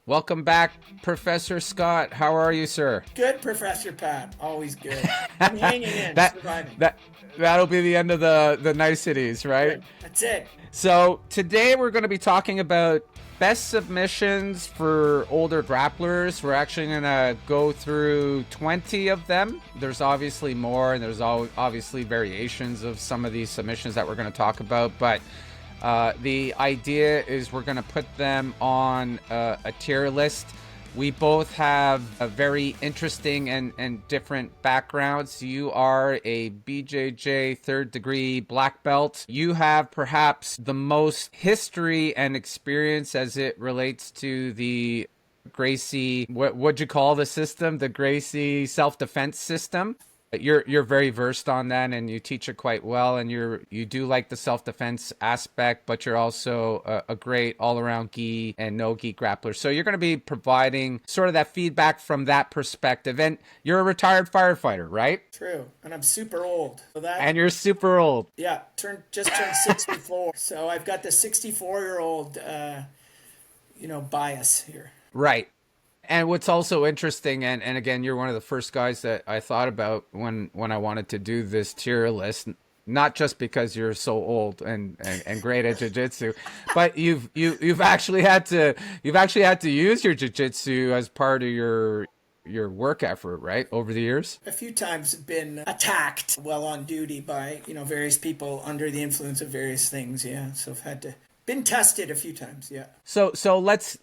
Welcome back, Professor Scott. How are you, sir? Good, Professor Pat. Always good. I'm hanging in, that surviving. that that'll be the end of the niceties, right? Good. That's it. So today we're going to be talking about best submissions for older grapplers. We're actually going to go through 20 of them. There's obviously more, and there's obviously variations of some of these submissions that we're going to talk about, but the idea is we're going to put them on a tier list. We both have a very interesting and different backgrounds. You are a BJJ third degree black belt. You have perhaps the most history and experience as it relates to the Gracie, what'd you call the system? The Gracie self-defense system. You're very versed on that, and you teach it quite well, and you do like the self-defense aspect, but you're also a great all-around gi and no gi grappler. So you're going to be providing sort of that feedback from that perspective. And you're a retired firefighter, right? True. And I'm super old. And you're super old. Yeah, just turned 64. So I've got the 64-year-old bias here. Right. And what's also interesting, and again, you're one of the first guys that I thought about when I wanted to do this tier list, not just because you're so old and great at jiu-jitsu, but you've actually had to use your jiu-jitsu as part of your work effort, right, over the years? A few times been attacked while on duty by, various people under the influence of various things, yeah. So I've had to been tested a few times, yeah. So let's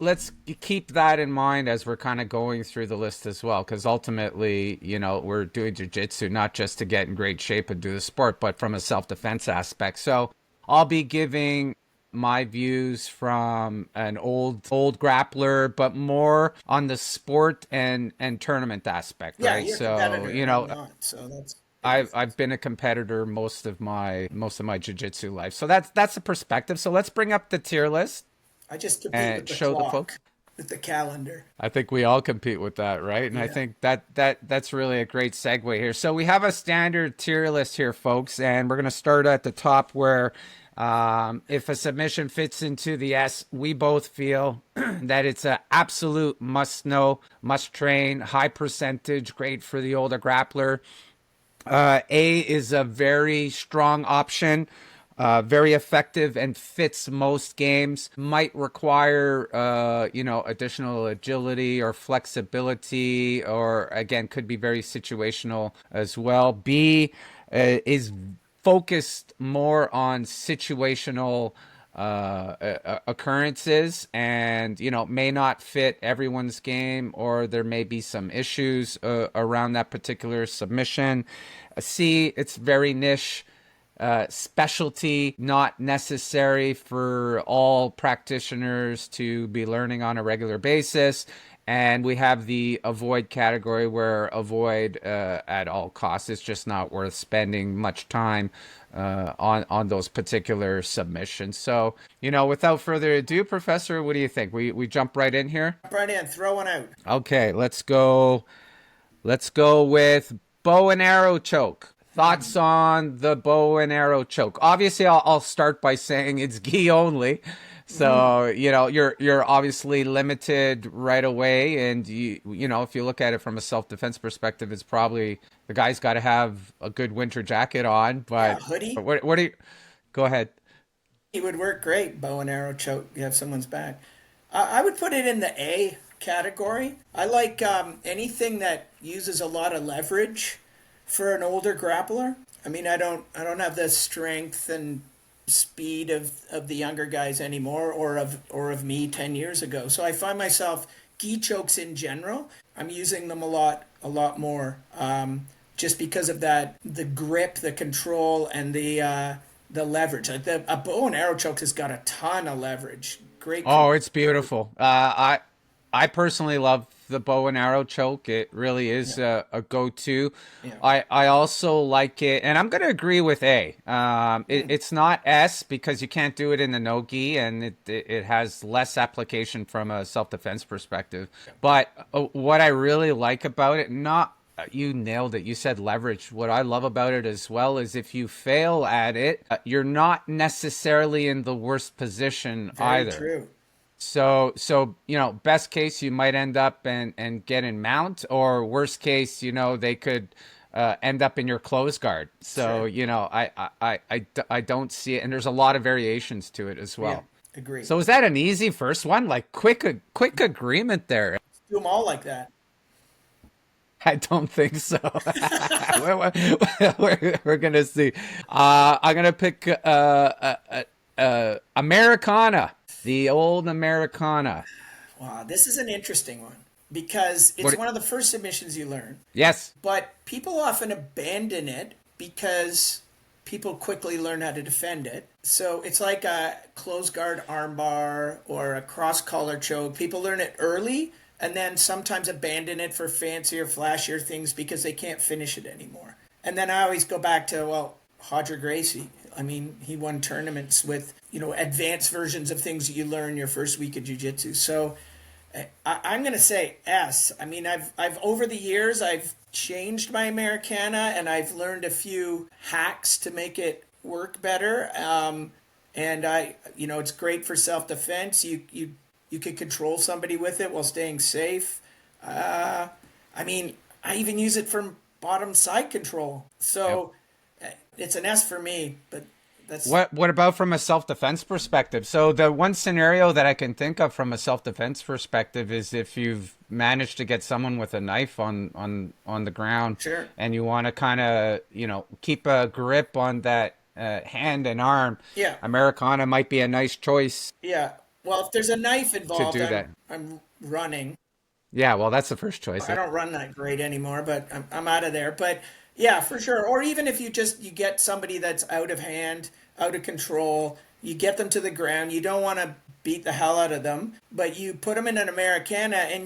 keep that in mind as we're kind of going through the list as well, because ultimately, we're doing jiu-jitsu not just to get in great shape and do the sport, but from a self-defense aspect. So I'll be giving my views from an old grappler, but more on the sport and tournament aspect, Yeah, right? you're a So competitor, I'm not, so that's... I've been a competitor most of my jiu-jitsu life. So that's the perspective. So let's bring up the tier list I just compete and with the show clock, the folks. with the calendar. I think we all compete with that, right? And Yeah. I think that's really a great segue here. So we have a standard tier list here, folks, and we're going to start at the top where if a submission fits into the S, we both feel that it's an absolute must-know, must-train, high percentage, great for the older grappler. A is a very strong option, very effective and fits most games. Might require, additional agility or flexibility, or again, could be very situational as well. B is focused more on situational occurrences, and may not fit everyone's game, or there may be some issues around that particular submission. C, it's very niche, specialty, not necessary for all practitioners to be learning on a regular basis. And we have the avoid category, where avoid at all costs. It's just not worth spending much time on those particular submissions. So, without further ado, Professor, what do you think? We jump right in here? Right in, throw one out. Okay, let's go with bow and arrow choke. Thoughts on the bow and arrow choke? Obviously, I'll start by saying it's gi only. So, you're obviously limited right away. And, if you look at it from a self-defense perspective, it's probably the guy's got to have a good winter jacket on. But hoodie. What do you, go ahead. It would work great, bow and arrow choke. You have someone's back. I would put it in the A category. I like anything that uses a lot of leverage for an older grappler. I mean, I don't have the strength and speed of the younger guys anymore, or of me 10 years ago. So I find myself gi chokes in general, I'm using them a lot more, just because of the grip, the control, and the leverage. Like a bow and arrow choke has got a ton of leverage. Great. Oh, it's beautiful. I personally love the bow and arrow choke. It really is a go-to. Yeah. I also like it, and I'm going to agree with A. It's not S, because you can't do it in the no-gi, and it has less application from a self-defense perspective. But what I really like about it, you nailed it. You said leverage. What I love about it as well is if you fail at it, you're not necessarily in the worst position either. Very true. So best case you might end up and get in mount, or worst case, they could end up in your close guard. So Sure. I don't see it, and there's a lot of variations to it as Yeah, well. agree. So is that an easy first one? Like quick agreement there. Do them all like that. I don't think so. We're gonna see. I'm gonna pick Americana, the old Americana. Wow, this is an interesting one because it's What? one of the first submissions you learn, Yes. but people often abandon it because people quickly learn how to defend it. So it's like a close guard armbar or a cross collar choke. People learn it early and then sometimes abandon it for fancier, flashier things because they can't finish it anymore. And then I always go back to, well, Hodger Gracie. I mean, he won tournaments with, advanced versions of things that you learn your first week of jiu-jitsu. So I'm going to say S. I mean, I've over the years, I've changed my Americana and I've learned a few hacks to make it work better. And it's great for self-defense. You could control somebody with it while staying safe. I mean, I even use it for bottom side control. Yep. So it's an S for me, but that's What about from a self-defense perspective? So the one scenario that I can think of from a self-defense perspective is if you've managed to get someone with a knife on the ground, sure. and you want to kind of, keep a grip on that hand and arm. Yeah. Americana might be a nice choice Yeah. Well, if there's a knife to involved, do that. I'm running. Yeah, well, that's the first choice. I don't run that great anymore, but I'm out of there. But yeah, for sure. Or even if you get somebody that's out of hand, out of control, you get them to the ground. You don't want to beat the hell out of them, but you put them in an Americana, and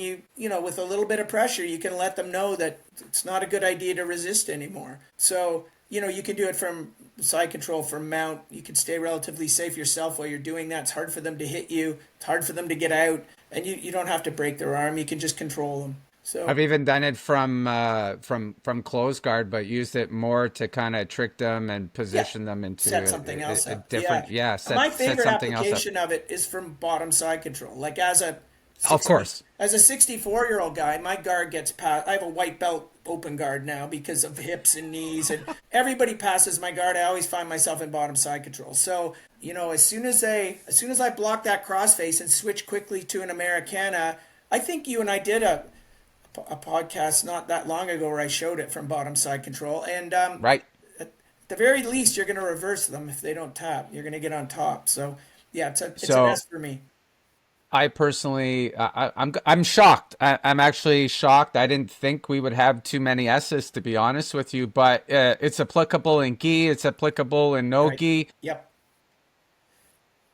with a little bit of pressure, you can let them know that it's not a good idea to resist anymore. So you can do it from side control, from mount. You can stay relatively safe yourself while you're doing that. It's hard for them to hit you. It's hard for them to get out, and you don't have to break their arm. You can just control them. So I've even done it from close guard, but used it more to kind of trick them and yeah, position them into set something else a up. Yeah. different, yeah, My set favorite something else up. application of it is from bottom side control. Like Of course. as a 64-year-old guy, my guard gets passed. I have a white belt open guard now because of hips and knees, and everybody passes my guard. I always find myself in bottom side control. So, as soon as I block that crossface and switch quickly to an Americana, I think you and I did a podcast not that long ago where I showed it from bottom side control, and Right. at the very least, you're going to reverse them if they don't tap. You're going to get on top. So, yeah, it's an So S for me. I personally, I'm shocked. I'm actually shocked. I didn't think we would have too many S's, to be honest with you. But it's applicable in gi. It's applicable in no Right. gi. Yep.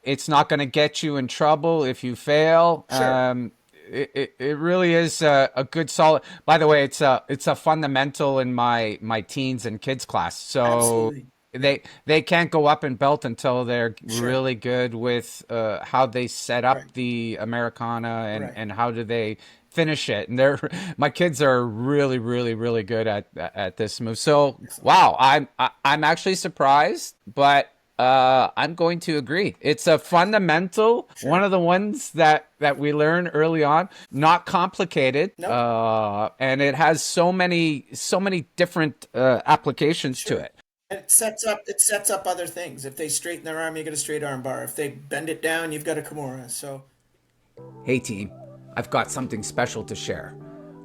It's not going to get you in trouble if you fail. Sure. It really is a good solid. By the way, it's a fundamental in my teens and kids class. So Absolutely. they can't go up in belt until they're Sure. really good with how they set up Right. the Americana and Right. and how do they finish it. And they're my kids are really really really good at this move. So Excellent. wow, I'm actually surprised, but I'm going to agree. It's a fundamental, one Sure. of the ones that we learn early on, not complicated, Nope. and it has so many different applications to Sure. it. And it sets up other things. If they straighten their arm, you get a straight arm bar. If they bend it down, you've got a kimura. So Hey team, I've got something special to share.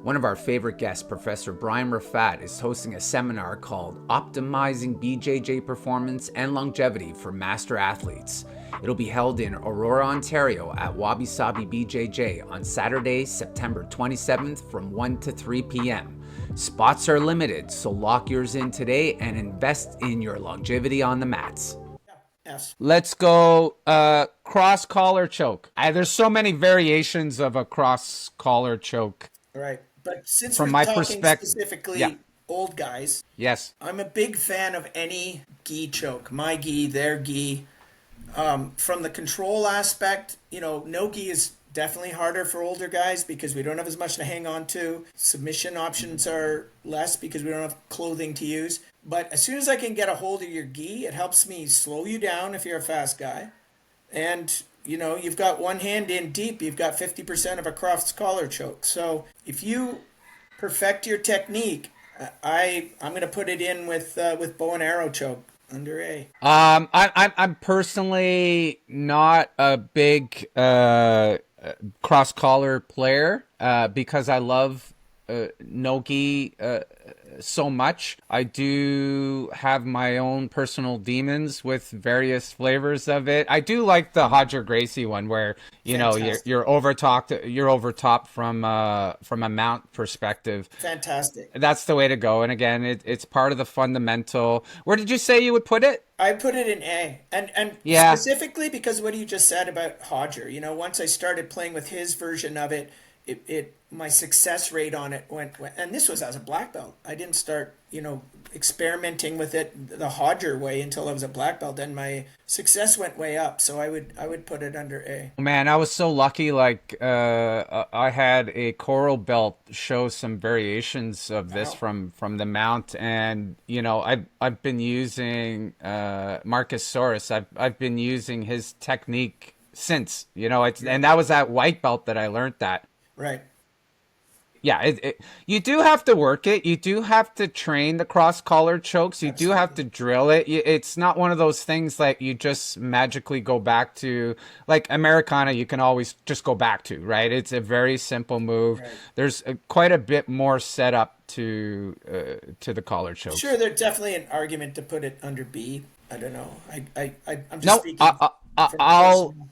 One of our favorite guests, Professor Brian Rafat, is hosting a seminar called Optimizing BJJ Performance and Longevity for Master Athletes. It'll be held in Aurora, Ontario at Wabi Sabi BJJ on Saturday, September 27th from 1 to 3 p.m. Spots are limited, so lock yours in today and invest in your longevity on the mats. yes. Let's go cross collar choke. There's so many variations of a cross collar choke. All right. But since From we're my talking perspective, yeah, specifically old guys, yes. I'm a big fan of any gi choke. My gi, their gi. From the control aspect, no gi is definitely harder for older guys because we don't have as much to hang on to. Submission options are less because we don't have clothing to use. But as soon as I can get a hold of your gi, it helps me slow you down if you're a fast guy. And you've got one hand in deep, you've got 50% of a cross collar choke. So if you perfect your technique, I'm going to put it in with bow and arrow choke under A. I'm personally not a big cross collar player because I love no-gi so much. I do have my own personal demons with various flavors of it. I do like the Hodger Gracie one where you're over top from a mount perspective. Fantastic. That's the way to go. And again, it's part of the fundamental. Where did you say you would put it? I put it in A, and Yeah. specifically because what you just said about Hodger. Once I started playing with his version of it, my success rate on it went, and this was as a black belt. I didn't start, experimenting with it the Hodger way until I was a black belt, and my success went way up. So I would put it under A. Man, I was so lucky. Like, I had a coral belt show some variations of this Wow. from the mount, and I've been using Marcus Soros. I've been using his technique since. And that was at white belt that I learned that. Right. Yeah, you do have to work it. You do have to train the cross collar chokes. You do have Absolutely. to drill it. It's not one of those things like you just magically go back to, like Americana. You can always just go back to, right? It's a very simple move. Right. There's quite a bit more setup to the collar Sure, chokes. there's definitely an argument to put it under B. I don't know. I'm just No, speaking from I'll personal.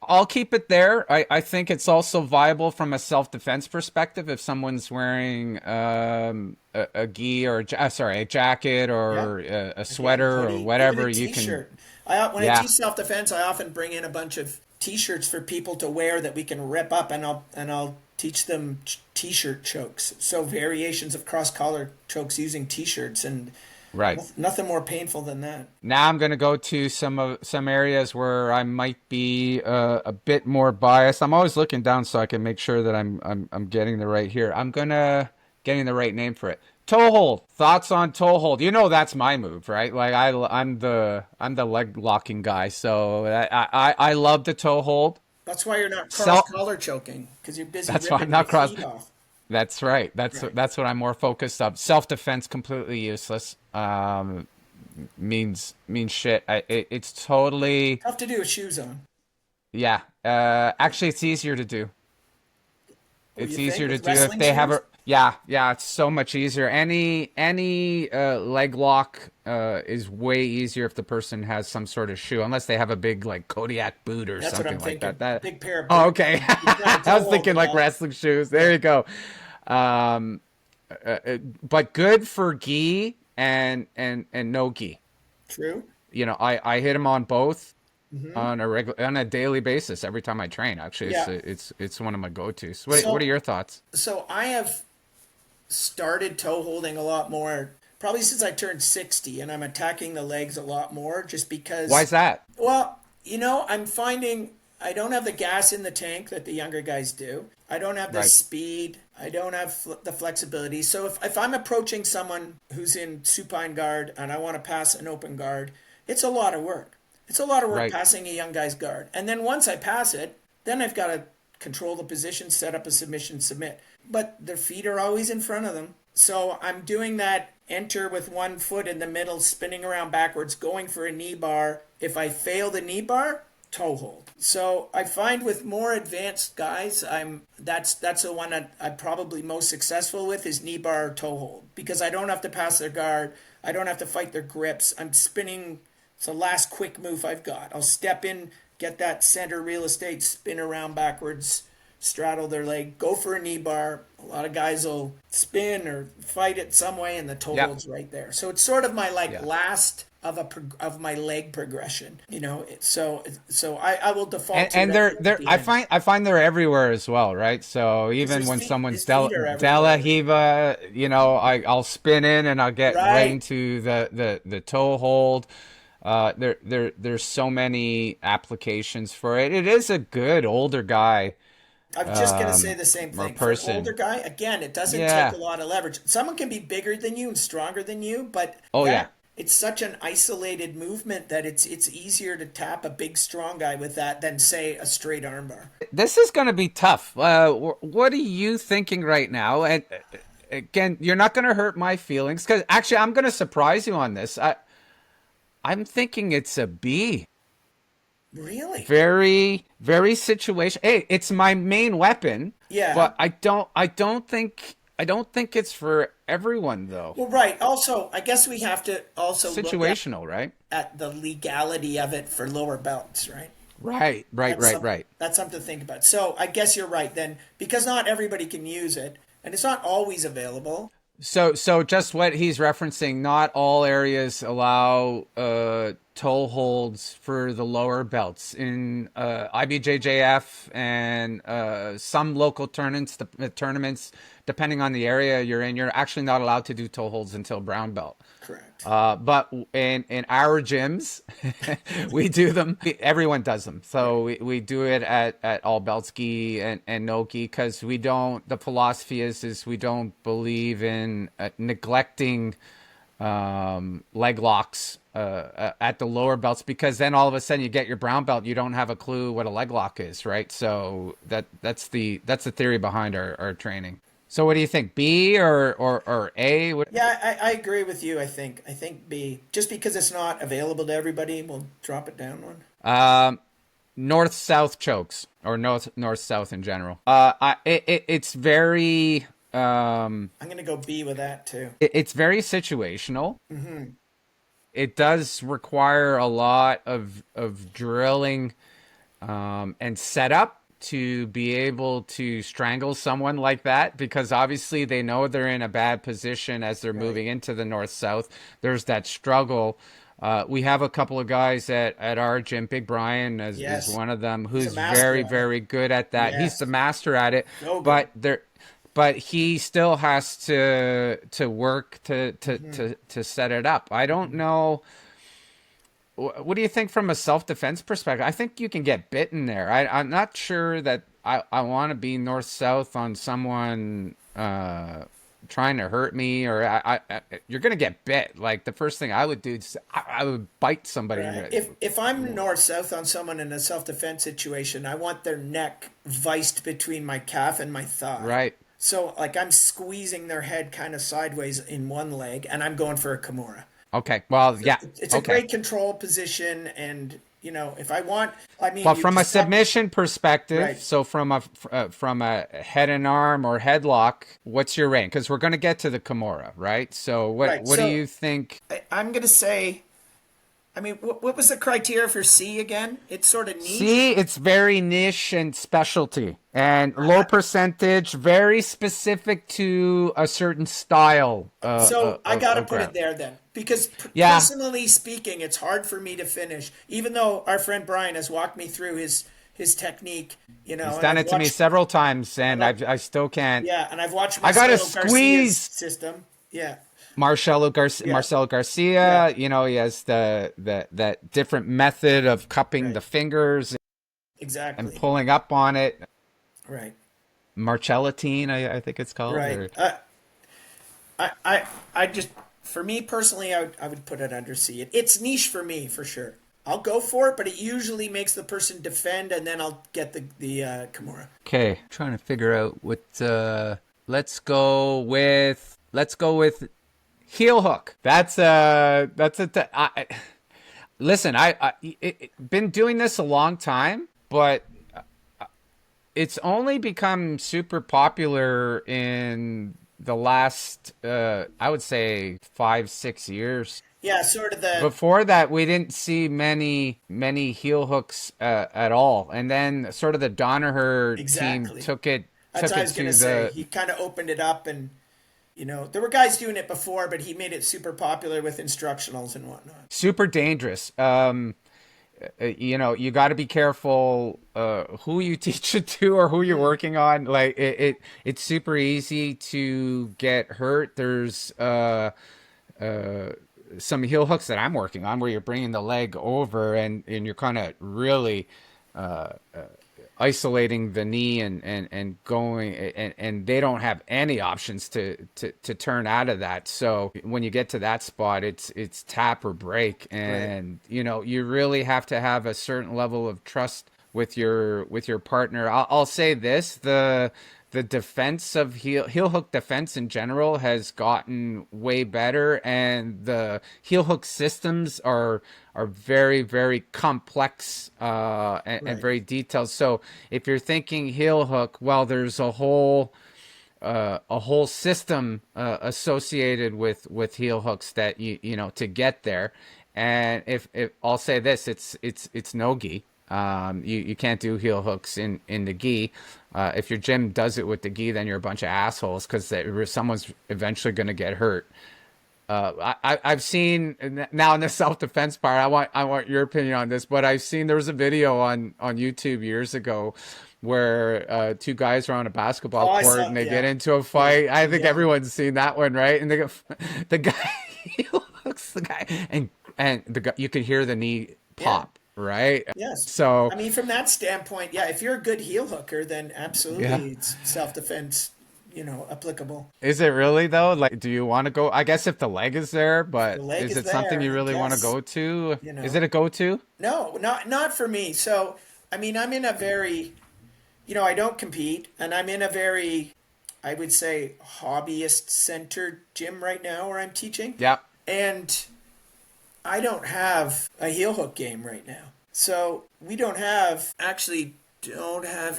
I'll keep it there. I think it's also viable from a self-defense perspective if someone's wearing a gi or a jacket Yeah. or a Again, sweater or hoodie, even a whatever you can. t-shirt. When I Yeah, teach self-defense, I often bring in a bunch of t-shirts for people to wear that we can rip up, and I'll teach them t-shirt chokes. So variations of cross-collar chokes using t-shirts, and right. nothing more painful than that. Now I'm going to go to some areas where I might be a bit more biased. I'm always looking down so I can make sure that I'm getting the right here. I'm gonna getting the right name for it. Toe hold. Thoughts on toe hold? That's my move, right? Like I'm the leg locking guy, so I love the toe hold. That's why you're not So cross-collar choking, because you're busy that's why I'm ripping my not cross. feet off. That's right. Right. That's what I'm more focused on. Self defense completely useless. Means shit. It's totally Tough to do with shoes on. yeah. Actually, it's easier to do. What do It's you think easier to with do if wrestling they have shoes? a yeah. It's so much easier. Any leg lock is way easier if the person has some sort of shoe, unless they have a big like Kodiak boot or That's what I'm something like that. thinking. That Big pair of oh boots. okay. You try and I toe was hold thinking them like all. wrestling shoes. There Yeah. you go. Um, but good for gi and no gi. True. I hit them on both on a daily basis every time I train. Actually, Yeah. it's one of my go-tos. What are So your thoughts? so I have started toe holding a lot more probably since I turned 60, and I'm attacking the legs a lot more just Why because, is that? well, I'm finding I don't have the gas in the tank that the younger guys do. I don't have the Right, speed. I don't have the flexibility. So if I'm approaching someone who's in supine guard and I want to pass an open guard, it's a lot of work. It's a lot of work right, passing a young guy's guard. And then once I pass it, then I've got to control the position, set up a submission, submit. But their feet are always in front of them. So I'm doing that enter with one foot in the middle, spinning around backwards, going for a knee bar. If I fail the knee bar, toe hold. So I find with more advanced guys, that's the one that I'm probably most successful with is knee bar or toe hold because I don't have to pass their guard. I don't have to fight their grips. I'm spinning. It's the last quick move I've got. I'll step in, get that center real estate, spin around backwards, straddle their leg, go for a knee bar. A lot of guys will spin or fight it some way, and the toe yeah, hold's right there. So it's sort of my like yeah. last of my leg progression. So I will default to And that at they're the end. I find they're everywhere as well, right? So Because even when someone's his feet are Della everywhere. Hiva, I'll spin in and I'll get right Right. into the toe hold. There's so many applications for it. It is a good older guy I'm just going to say the same or thing. For an older person. guy, again, it doesn't take Yeah. a lot of leverage. Someone can be bigger than you and stronger than you, but Oh yeah. it's such an isolated movement that it's easier to tap a big strong guy with that than say a straight armbar. This is going to be tough. What are you thinking right now? And again, you're not going to hurt my feelings because actually, I'm going to surprise you on this. I'm thinking it's a B. Really? Very, very situation. Hey, it's my main weapon. Yeah. But I don't think it's for everyone though. Well, right. Also, I guess we have to also look Situational, right? at the legality of it for lower belts, right? Right. That's something to think about. So I guess you're right then, because not everybody can use it, and it's not always available. So just what he's referencing, not all areas allow toe holds for the lower belts. In IBJJF and some local tournaments, depending on the area you're in, you're actually not allowed to do toe holds until brown belt. Correct. But in our gyms, we do them. Everyone does them. So we do it at all belts gi and no gi because we don't. The philosophy is we don't believe in neglecting leg locks at the lower belts because then all of a sudden you get your brown belt, you don't have a clue what a leg lock is, right? So that's the theory behind our training. So what do you think, B or A? Yeah, I agree with you. I think B, just because it's not available to everybody, we'll drop it down one. North-south chokes or north-south in general. It's very. I'm gonna go B with that too. It's very situational. It does require a lot of drilling and setup to be able to strangle someone like that because obviously they know they're in a bad position as they're moving into the north-south. There's that struggle. We have a couple of guys at our gym. Big Brian is one of them who's very, very good at that. He's the master at it. But he still has to work to set it up. I don't know. What do you think from a self-defense perspective? I think you can get bitten there. I'm not sure that I want to be north-south on someone trying to hurt me, or you're going to get bit. Like, the first thing I would do is I would bite somebody. Right. If I'm north-south on someone in a self-defense situation, I want their neck viced between my calf and my thigh. Right. So, like, I'm squeezing their head kind of sideways in one leg, and I'm going for a kimura. Okay. Well, yeah. It's a great control position, and if I want, But from a submission perspective, right. So from a head and arm or headlock, what's your range? Because we're going to get to the kimura, right? So what do you think? I'm going to say. What was the criteria for C again? It's sort of niche. C, it's very niche and specialty. And low percentage, very specific to a certain style. So I got to put it there then. Because personally speaking, it's hard for me to finish. Even though our friend Brian has walked me through his technique. He's done it to me several times, and I still can't. Yeah, and I've watched I got to squeeze system. Yeah. Marcelo Garcia, he has that different method of cupping the fingers and pulling up on it. Right. Marcellatine, I think it's called. Right. I just, for me personally, I would put it under C. It's niche for me, for sure. I'll go for it, but it usually makes the person defend, and then I'll get the kimura. Okay, trying to figure out what. Let's go with heel hook. Listen, I been doing this a long time, but it's only become super popular in the last, I would say 5-6 years. Yeah, sort of the. Before that, we didn't see many heel hooks at all, and then sort of the Danaher team took it. That's what I was going to say. He kind of opened it up, and there were guys doing it before, but he made it super popular with instructionals and whatnot. Super dangerous. You got to be careful who you teach it to or who you're working on. Like it's super easy to get hurt. There's some heel hooks that I'm working on where you're bringing the leg over and you're kind of really isolating the knee and going, and they don't have any options to turn out of that. So when you get to that spot, it's tap or break, and you know, you really have to have a certain level of trust with your partner. I'll say this: the defense of heel hook defense in general has gotten way better, and the heel hook systems are very, very complex and very detailed. So if you're thinking heel hook, well, there's a whole system associated with heel hooks that you know, to get there. And if I'll say this, it's no gi. You can't do heel hooks in the gi. If your gym does it with the gi, then you're a bunch of assholes, because someone's eventually going to get hurt. I've seen, now in the self-defense part, I want your opinion on this, but I've seen, there was a video on YouTube years ago where two guys are on a basketball court and they get into a fight. I think everyone's seen that one, right? And they go, the guy heel hooks the guy, and the guy, you can hear the knee pop. Right? Yes. So, I mean, from that standpoint, yeah, if you're a good heel hooker, then absolutely it's self-defense, you know, applicable. Is it really though? Like, do you want to go? I guess if the leg is there, but is it something you really want to go to? You know. Is it a go-to? No, not for me. So, I mean, I'm in a very, you know, I don't compete, and I'm in a very, I would say, hobbyist-centered gym right now where I'm teaching. Yeah. And I don't have a heel hook game right now. So we don't have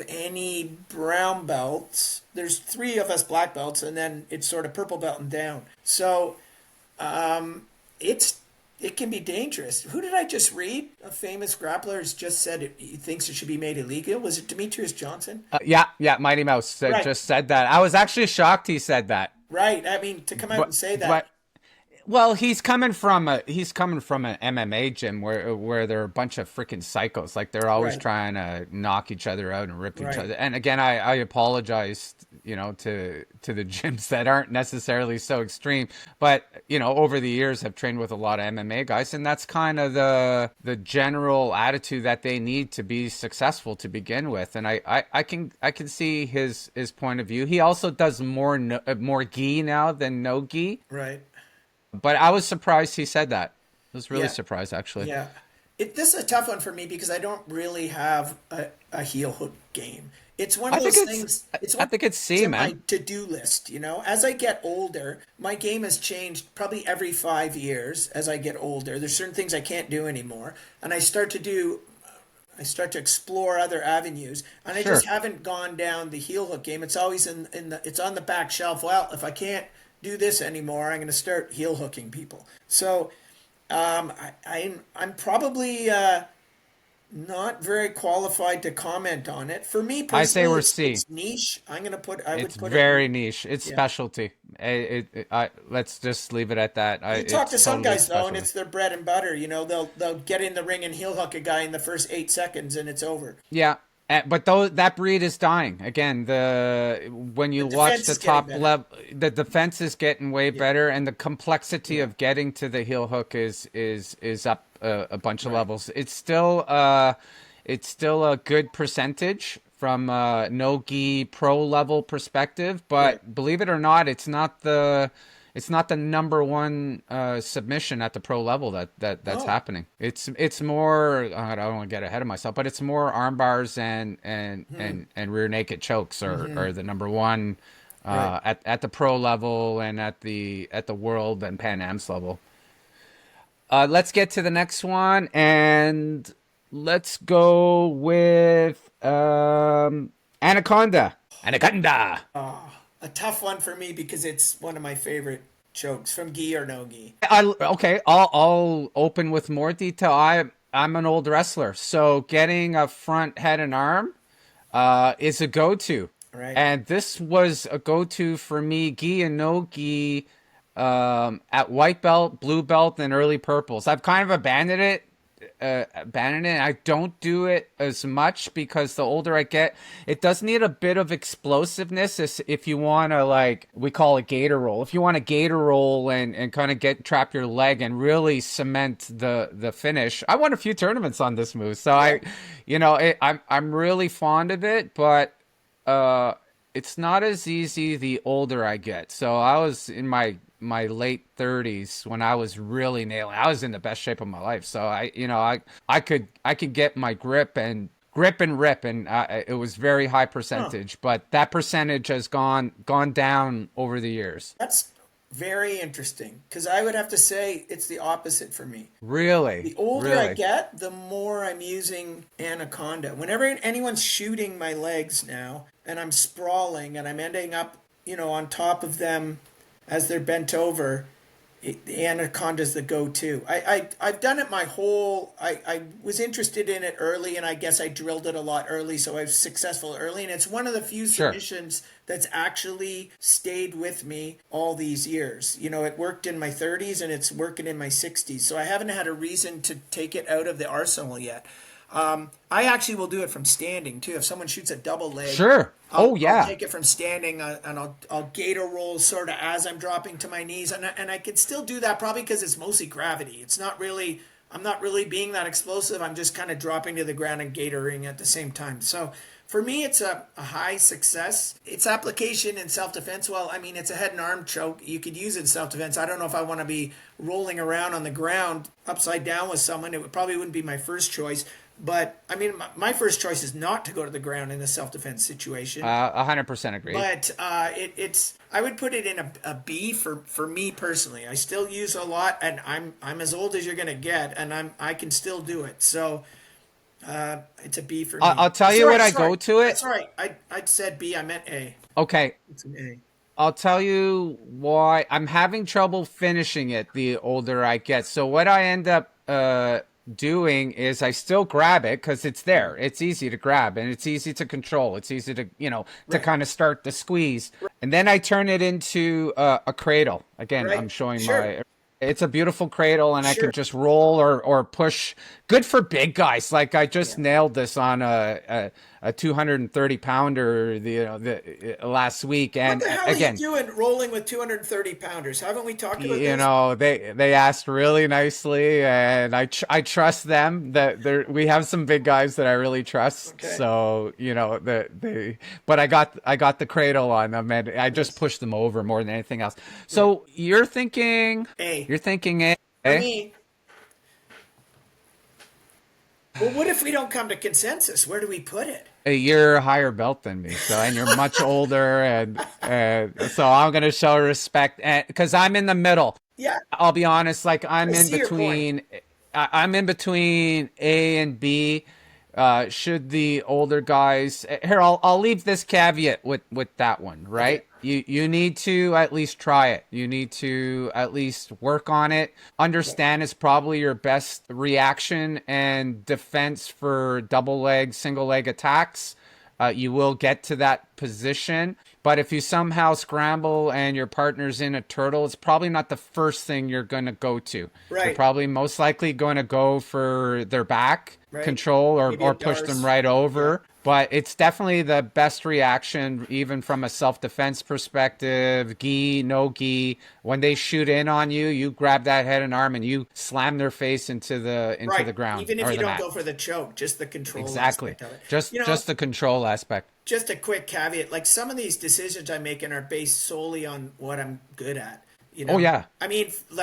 any brown belts. There's 3 of us black belts, and then it's sort of purple belt and down. So it can be dangerous. Who did I just read? A famous grappler has just said he thinks it should be made illegal. Was it Demetrius Johnson? Yeah, Mighty Mouse just said that. I was actually shocked he said that. Right. I mean, to come out and say that. Well, he's coming from an MMA gym where there are a bunch of freaking psychos. Like, they're always trying to knock each other out and rip each other. And again, I apologize, you know, to the gyms that aren't necessarily so extreme. But, you know, over the years, I've trained with a lot of MMA guys, and that's kind of the general attitude that they need to be successful to begin with. And I can see his point of view. He also does more gi now than no gi. Right. But I was surprised he said that. I was really surprised, actually. Yeah. This is a tough one for me because I don't really have a heel hook game. It's one of those things. I think it's C, man. My to-do list, you know. As I get older, my game has changed probably every 5 years as I get older. There's certain things I can't do anymore. And I start to explore other avenues, and I just haven't gone down the heel hook game. It's always it's on the back shelf. Well, if I can't do this anymore, I'm going to start heel hooking people. So I'm probably not very qualified to comment on it. For me personally, I say we're C. It's niche. It's very niche. It's specialty. Let's just leave it at that. You talk to some guys though, and it's their bread and butter. You know, they'll get in the ring and heel hook a guy in the first 8 seconds, and it's over. Yeah. But that breed is dying. Again, when you watch the top level, the defense is getting way better, and the complexity of getting to the heel hook is up a bunch of levels. It's still a good percentage from a no gi pro level perspective, but believe it or not, it's not the number one submission at the pro level that's happening. It's more, I don't want to get ahead of myself, but it's more arm bars and rear naked chokes are the number one at the pro level and at the world and Pan Am's level. Let's get to the next one, and let's go with anaconda. A tough one for me because it's one of my favorite chokes, from gi or no gi. I'll open with more detail. I'm an old wrestler, so getting a front head and arm is a go-to. Right. And this was a go-to for me, gi and no gi, at white belt, blue belt, and early purples. I've kind of abandoned it abandon it. I don't do it as much because the older I get, it does need a bit of explosiveness. If you want to, like, we call it gator roll. If you want to gator roll and kind of trap your leg and really cement the finish. I won a few tournaments on this move, so I'm really fond of it, but it's not as easy the older I get. So I was in my late 30s when I was really nailing. I was in the best shape of my life. So I could get my grip and rip, and it was very high percentage. But that percentage has gone down over the years. That's very interesting because I would have to say it's the opposite for me. Really? The older really? I get, the more I'm using anaconda. Whenever anyone's shooting my legs now and I'm sprawling and I'm ending up, on top of them as they're bent over, the anaconda's the go-to. I've done it my whole... I was interested in it early, and I guess I drilled it a lot early, so I was successful early. And it's one of the few submissions that's actually stayed with me all these years. It worked in my 30s, and it's working in my 60s. So I haven't had a reason to take it out of the arsenal yet. I actually will do it from standing, too. If someone shoots a double leg... Sure. I'll take it from standing, and I'll gator roll sort of as I'm dropping to my knees, and I could still do that probably because it's mostly gravity. It's not really, I'm not really being that explosive. I'm just kind of dropping to the ground and gatoring at the same time. So for me, it's a high success. Its application in self-defense, it's a head and arm choke. You could use it in self-defense. I don't know if I want to be rolling around on the ground upside down with someone. It probably wouldn't be my first choice. But, my first choice is not to go to the ground in a self-defense situation. 100% agree. But I would put it in a B for me personally. I still use a lot, and I'm as old as you're going to get, and I can still do it. So it's a B for me. I'll tell you what I go to it. Sorry, I said B. I meant A. Okay. It's an A. I'll tell you why I'm having trouble finishing it the older I get. So what I end up doing is I still grab it because it's there. It's easy to grab and it's easy to control. It's easy to, to kind of start the squeeze. And then I turn it into a cradle. Again, I'm showing my... It's a beautiful cradle, and I can just roll or push. Good for big guys. Like I just nailed this on a 230 pounder the last week. And what the hell again, are you doing rolling with 230 pounders? Haven't we talked about this? They asked really nicely, and I trust them. That we have some big guys that I really trust. Okay. So but I got the cradle on them, and I just pushed them over more than anything else. So you're thinking A. You're thinking A. For me, well, what if we don't come to consensus? Where do we put it? You're a higher belt than me, and you're much older, and so I'm going to show respect, because I'm in the middle. Yeah, I'll be honest. Like I'm in between A and B. Should the older guys here? I'll leave this caveat with that one, right? Okay. You need to at least try it. You need to at least work on it. Understand it's probably your best reaction and defense for double leg, single leg attacks. You will get to that position. But if you somehow scramble and your partner's in a turtle, it's probably not the first thing you're going to go to. Right. You're probably most likely going to go for their back control or push them right over. Yeah. But it's definitely the best reaction, even from a self-defense perspective. Gi, no gi. When they shoot in on you, you grab that head and arm and you slam their face into the ground. Even if you don't go for the choke, just the control aspect of it. Just the control aspect. Just a quick caveat, like some of these decisions I'm making are based solely on what I'm good at. Oh yeah.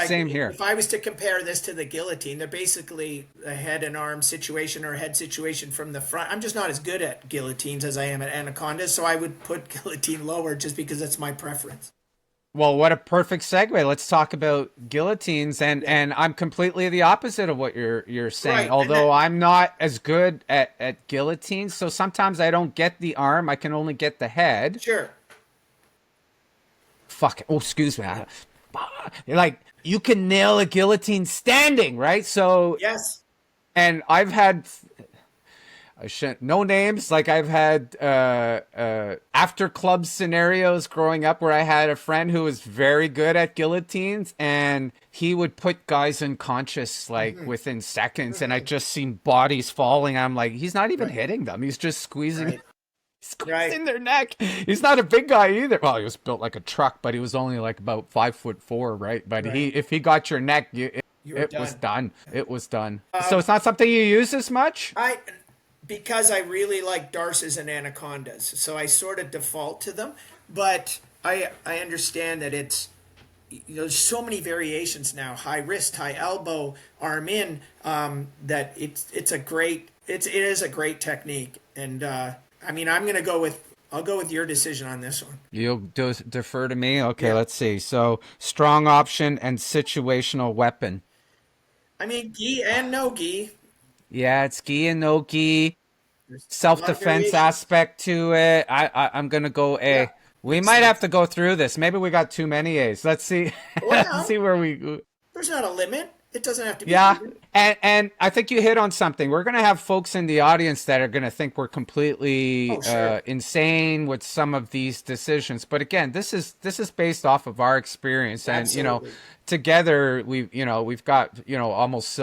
Same here. If I was to compare this to the guillotine, they're basically a head and arm situation or a head situation from the front. I'm just not as good at guillotines as I am at anacondas, so I would put guillotine lower just because that's my preference. Well, what a perfect segue. Let's talk about guillotines, and I'm completely the opposite of what you're saying. Right. Although I'm not as good at guillotines, so sometimes I don't get the arm. I can only get the head. Sure. Fuck. Oh, excuse me. Like, you can nail a guillotine standing, right? So yes. And I've had I shouldn't. No names. Like I've had after club scenarios growing up where I had a friend who was very good at guillotines, and he would put guys unconscious like within seconds, and I just seen bodies falling. I'm like, he's not even hitting them. He's just squeezing. Squeezing their neck. He's not a big guy either. Well, he was built like a truck, but he was only like about 5'4", right? But if he got your neck, it was done. It was done. So it's not something you use as much? Because I really like Darces and anacondas, so I sort of default to them. But I understand that it's, there's so many variations now: high wrist, high elbow, arm in. That it is a great technique. And I mean, I'll go with your decision on this one. You'll defer to me? Okay, let's see. So strong option and situational weapon. I mean, gi and no gi. Yeah, it's gi and no gi. Self-defense aspect to it. I'm gonna go A. Yeah, we might have to go through this. Maybe we got too many A's. Let's see. Let's see where we. There's not a limit. It doesn't have to be. Yeah, and I think you hit on something. We're gonna have folks in the audience that are gonna think we're completely insane with some of these decisions. But again, this is based off of our experience, and Absolutely. Together we've got almost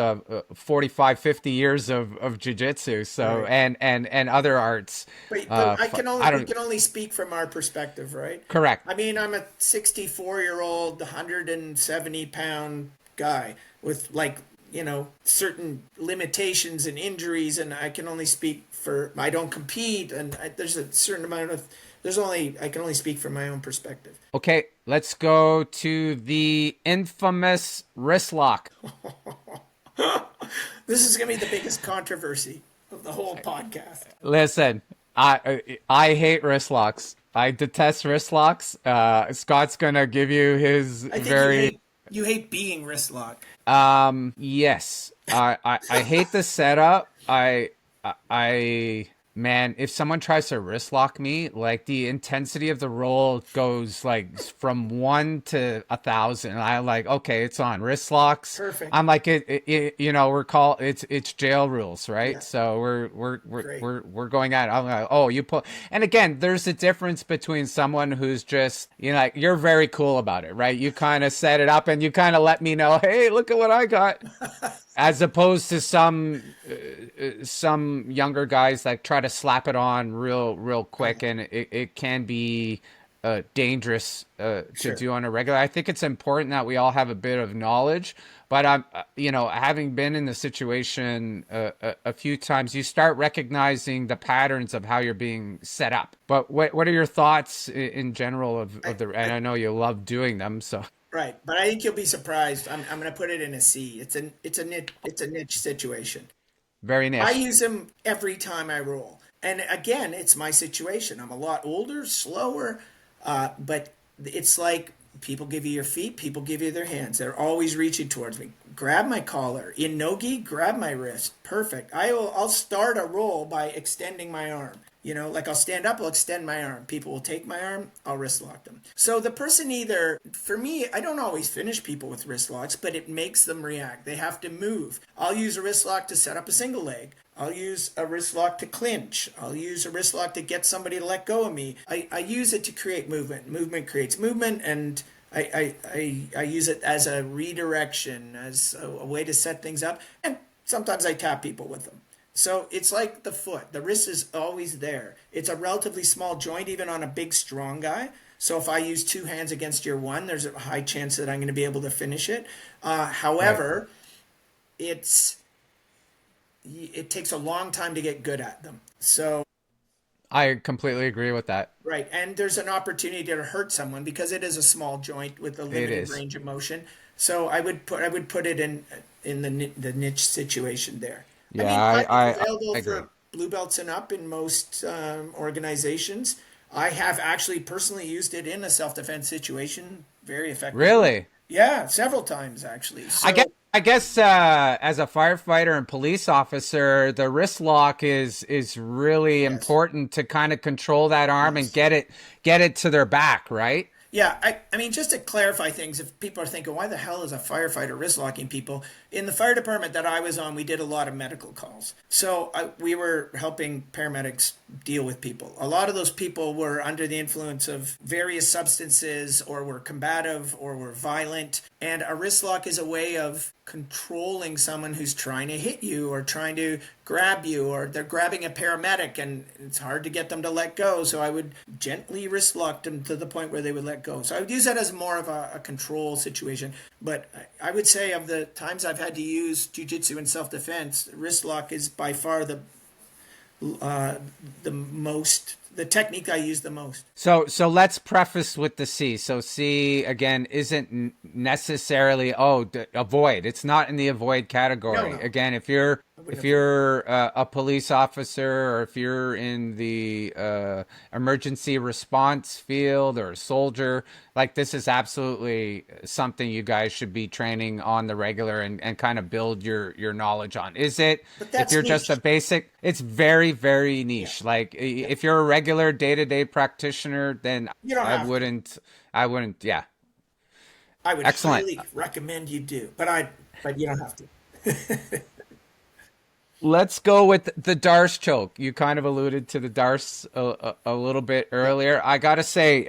45, 50 years of jiu-jitsu, so right. and other arts. But we can only speak from our perspective, right? Correct. I mean, I'm a 64-year-old, 170-pound guy with certain limitations and injuries, and I can only speak for, I don't compete, and there's a certain amount of, I can only speak from my own perspective. Okay, let's go to the infamous wrist lock. This is going to be the biggest controversy of the whole podcast. Listen, I hate wrist locks. I detest wrist locks. Scott's going to give you his You hate being wrist locked. Yes. I hate the setup. Man, if someone tries to wrist lock me, like the intensity of the roll goes like from 1 to 1,000. I'm like, okay, it's on wrist locks. Perfect. I'm like, it's jail rules, right? Yeah. So we're going at it. I'm like, oh, you pull. And again, there's a difference between someone who's just, like, you're very cool about it, right? You kind of set it up and you kind of let me know, hey, look at what I got. As opposed to some younger guys that try to slap it on real quick, and it can be dangerous to do on a regular. I think it's important that we all have a bit of knowledge, but I'm having been in the situation a few times, you start recognizing the patterns of how you're being set up. But what are your thoughts in general of the? And I know you love doing them, so. Right, but I think you'll be surprised. I'm going to put it in a C. It's a niche situation. Very niche. I use them every time I roll, and again, it's my situation. I'm a lot older, slower, but it's like people give you your feet, people give you their hands. They're always reaching towards me. Grab my collar. In no-gi, grab my wrist. Perfect. I'll start a roll by extending my arm. Like I'll stand up, I'll extend my arm. People will take my arm, I'll wrist lock them. So the person for me, I don't always finish people with wrist locks, but it makes them react. They have to move. I'll use a wrist lock to set up a single leg. I'll use a wrist lock to clinch. I'll use a wrist lock to get somebody to let go of me. I use it to create movement. Movement creates movement, and I use it as a redirection, as a way to set things up. And sometimes I tap people with them. So it's like the foot. The wrist is always there. It's a relatively small joint, even on a big, strong guy. So if I use two hands against your one, there's a high chance that I'm going to be able to finish it. However, it takes a long time to get good at them. So I completely agree with that. Right, and there's an opportunity to hurt someone because it is a small joint with a limited range of motion. So I would put it in the niche situation there. Yeah, it's available for blue belts and up in most organizations. I have actually personally used it in a self-defense situation very effectively. Really? Yeah, several times actually. So, I guess as a firefighter and police officer, the wrist lock is really important to kind of control that arm and get it to their back, right? Yeah, I mean, just to clarify things, if people are thinking, why the hell is a firefighter wrist locking people? In the fire department that I was on, we did a lot of medical calls. So we were helping paramedics deal with people. A lot of those people were under the influence of various substances or were combative or were violent. And a wrist lock is a way of controlling someone who's trying to hit you or trying to grab you, or they're grabbing a paramedic and it's hard to get them to let go. So I would gently wrist lock them to the point where they would let go. So I would use that as more of a control situation. But I would say of the times I've had to use jiu-jitsu in self-defense, wrist lock is by far the technique I use the most. So let's preface with the C. So C again isn't necessarily avoid. It's not in the avoid category. No. Again, if you're a police officer, or if you're in the emergency response field or a soldier, like this is absolutely something you guys should be training on the regular and kind of build your knowledge on. Is it? If you're niche. Just a basic, it's very, very niche. Yeah. Like if you're a regular day-to-day practitioner, then I wouldn't. Yeah. I would highly recommend you do, but you don't have to. Let's go with the Darce choke. You kind of alluded to the Darce a little bit earlier. I gotta say,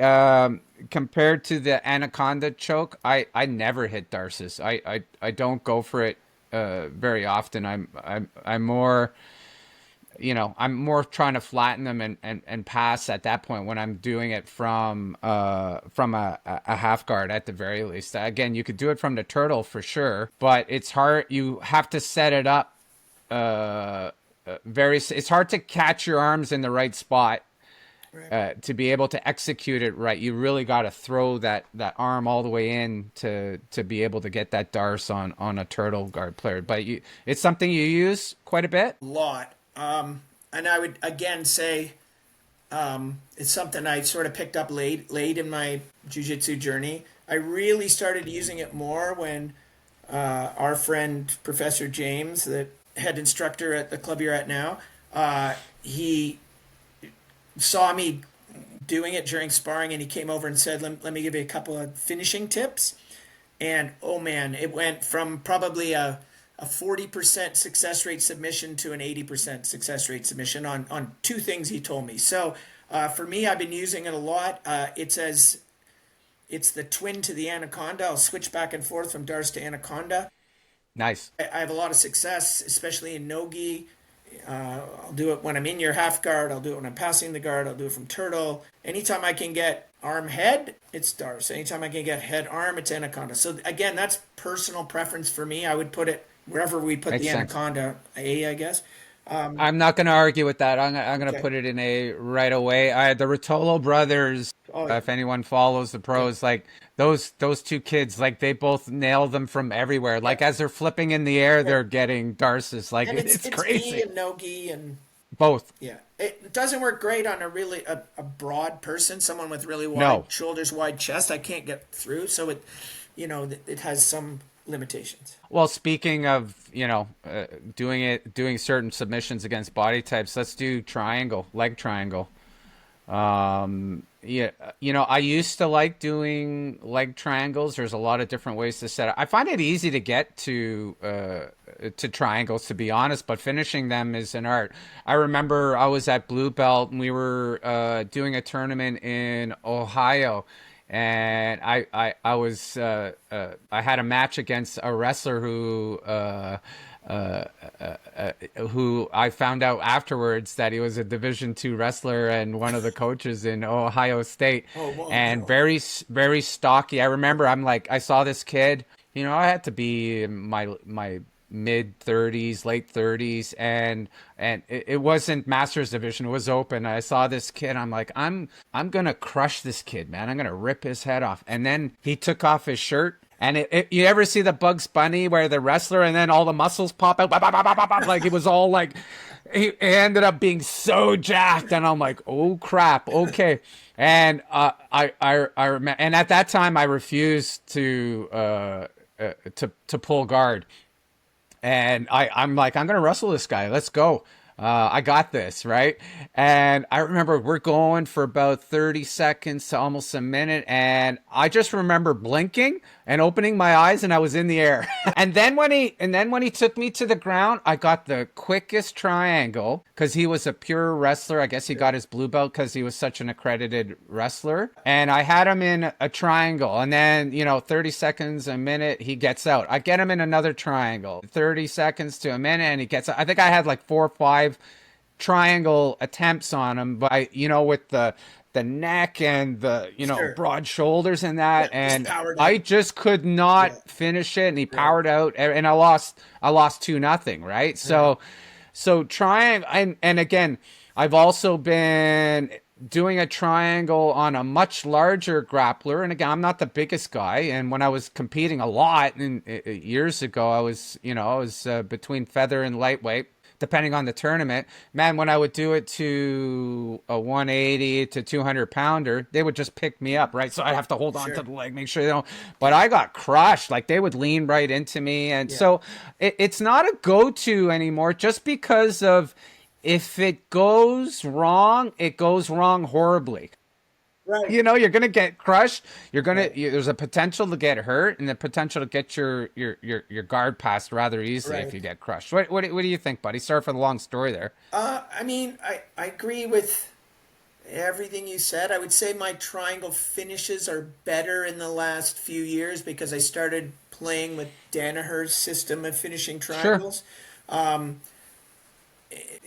compared to the anaconda choke, I never hit Darces. I don't go for it very often. I'm more, I'm more trying to flatten them and pass at that point when I'm doing it from a half guard at the very least. Again, you could do it from the turtle for sure, but it's hard. You have to set it up. It's hard to catch your arms in the right spot to be able to execute it right. You really got to throw that arm all the way in to be able to get that Darce on a turtle guard player. But it's something you use quite a bit. A lot. And I would again say it's something I sort of picked up late in my jiu-jitsu journey. I really started using it more when our friend Professor James, that head instructor at the club you're at now, he saw me doing it during sparring, and he came over and said, let me give you a couple of finishing tips. And oh man, it went from probably a 40% success rate submission to an 80% success rate submission on two things he told me. So for me, I've been using it a lot. It's the twin to the anaconda. I'll switch back and forth from Darce to anaconda. Nice. I have a lot of success, especially in no-gi. I'll do it when I'm in your half guard. I'll do it when I'm passing the guard. I'll do it from turtle. Anytime I can get arm head, it's Darce. Anytime I can get head arm, it's anaconda. So again, that's personal preference for me. I would put it wherever we put the anaconda, A, I guess. I'm not going to argue with that. I'm going to put it in A right away. The Rotolo brothers, if anyone follows the pros, like those two kids, like they both nail them from everywhere. Like as they're flipping in the air, they're getting Darces. Like it's crazy. Gi and no gi and both. Yeah, it doesn't work great on a really a broad person, someone with really wide shoulders, wide chest. I can't get through, so it has some limitations. Well, speaking of, doing certain submissions against body types, let's do leg triangle. I used to like doing leg triangles. There's a lot of different ways to set it. I find it easy to get to triangles, to be honest, but finishing them is an art. I remember I was at Blue Belt and we were doing a tournament in Ohio. And I had a match against a wrestler who I found out afterwards that he was a Division II wrestler and one of the coaches in Ohio State. And very, very stocky. I remember I saw this kid, I had to be in my mid 30s, late 30s, and it wasn't Masters Division, it was open. I saw this kid, I'm like, I'm gonna crush this kid, man. I'm gonna rip his head off. And then he took off his shirt, and you ever see the Bugs Bunny where the wrestler and then all the muscles pop out, like it was all like, he ended up being so jacked, and I'm like, oh crap, okay. And I remember, and at that time I refused to pull guard. And I'm like, I'm going to wrestle this guy. Let's go. I got this, right? And I remember we're going for about 30 seconds to almost a minute. And I just remember blinking and opening my eyes and I was in the air. And then when he took me to the ground, I got the quickest triangle because he was a pure wrestler. I guess he got his blue belt because he was such an accredited wrestler. And I had him in a triangle. And then, 30 seconds, a minute, he gets out. I get him in another triangle. 30 seconds to a minute and he gets out. I think I had like 4 or 5 triangle attempts on him, but with the neck and the Sure. broad shoulders and that, Yeah, just and powered I out. just could not Yeah. finish it, and he powered out, and I lost 2-0, right? So trying, and again, I've also been doing a triangle on a much larger grappler, and again, I'm not the biggest guy, and when I was competing a lot years ago, I was between feather and lightweight, depending on the tournament. Man, when I would do it to a 180 to 200 pounder, they would just pick me up, right? So I'd have to hold on to Sure. the leg, make sure they don't. But I got crushed. Like they would lean right into me. And Yeah. so it's not a go to anymore just because of if it goes wrong horribly. Right. You're gonna get crushed. There's a potential to get hurt, and the potential to get your guard passed rather easily if Right. you get crushed. What do you think, buddy? Sorry for the long story there. I mean, I agree with everything you said. I would say my triangle finishes are better in the last few years because I started playing with Danaher's system of finishing Sure. triangles.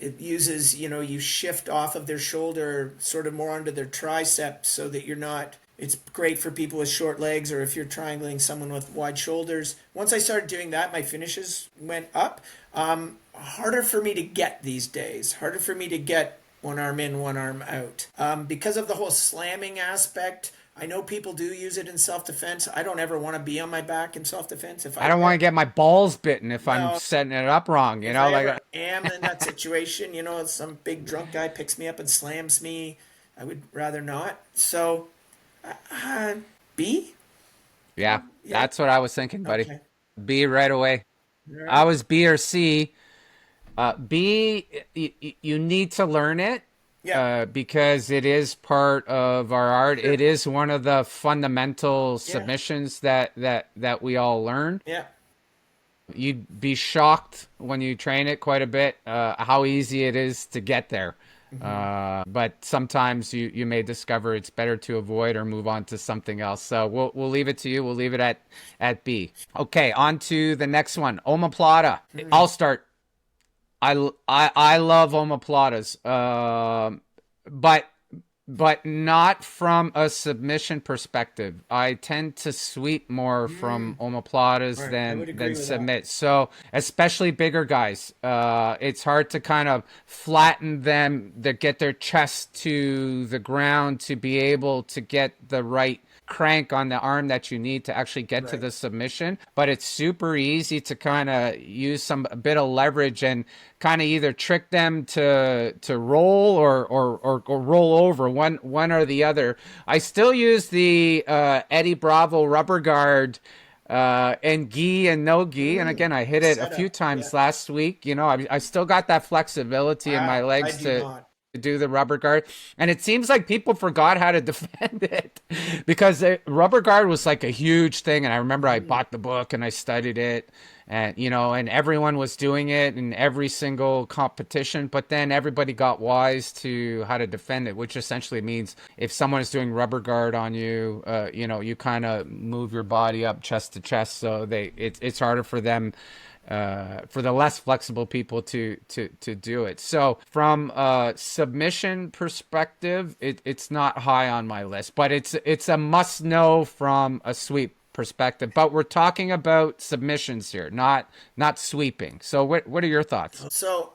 It uses, you shift off of their shoulder sort of more onto their tricep so that you're not. It's great for people with short legs or if you're triangling someone with wide shoulders. Once I started doing that, my finishes went up. Harder for me to get these days. Harder for me to get one arm in, one arm out. Because of the whole slamming aspect, I know people do use it in self-defense. I don't ever want to be on my back in self-defense. If I don't want to get my balls bitten if I'm No. setting it up wrong. If I Like ever am in that situation, some big drunk guy picks me up and slams me, I would rather not. So, B? yeah, Yeah. that's what I was thinking, buddy. Okay. B right away. All I right. was B or C. B, you need to learn it. Yeah. Because it is part of our art. Sure. It is one of the fundamental Yeah. submissions that we all learn. Yeah. You'd be shocked when you train it quite a bit, how easy it is to get there. But sometimes you may discover it's better to avoid or move on to something else. So we'll leave it to you. We'll leave it at B. Okay, on to the next one. Omoplata. I'll start. I love omoplatas, but not from a submission perspective. I tend to sweep more from omoplatas Right. I would agree than with that. submit. So especially bigger guys, it's hard to kind of flatten them to get their chest to the ground to be able to get the right crank on the arm that you need to actually get to Right. the submission. But it's super easy to kind of use a bit of leverage and kind of either trick them to roll or roll over one or the other. I still use the Eddie Bravo rubber guard and gi and no gi. And again, I hit it a Setup. few times Yeah. last week. I still got that flexibility in my I legs do to not. do the rubber guard, and it seems like people forgot how to defend it because the rubber guard was like a huge thing. And I remember I bought the book and I studied it, and and everyone was doing it in every single competition, but then everybody got wise to how to defend it, which essentially means if someone is doing rubber guard on you, you kind of move your body up chest to chest, so it's harder for them, for the less flexible people to do it. So from a submission perspective, it's not high on my list, but it's a must know from a sweep perspective. But we're talking about submissions here, not sweeping. So what are your thoughts? So,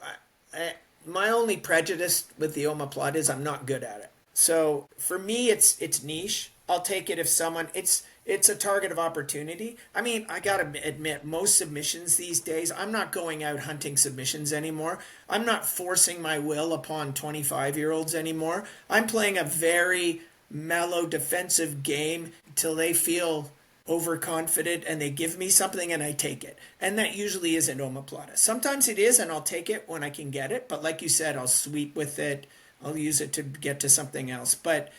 my only prejudice with the omoplata is I'm not good at it. So for me, it's niche. I'll take it if someone it's a target of opportunity. I mean, I gotta admit, most submissions these days, I'm not going out hunting submissions anymore. I'm not forcing my will upon 25-year-olds anymore. I'm playing a very mellow defensive game till they feel overconfident and they give me something and I take it. And that usually isn't omoplata. Sometimes it is, and I'll take it when I can get it. But like you said, I'll sweep with it. I'll use it to get to something else. But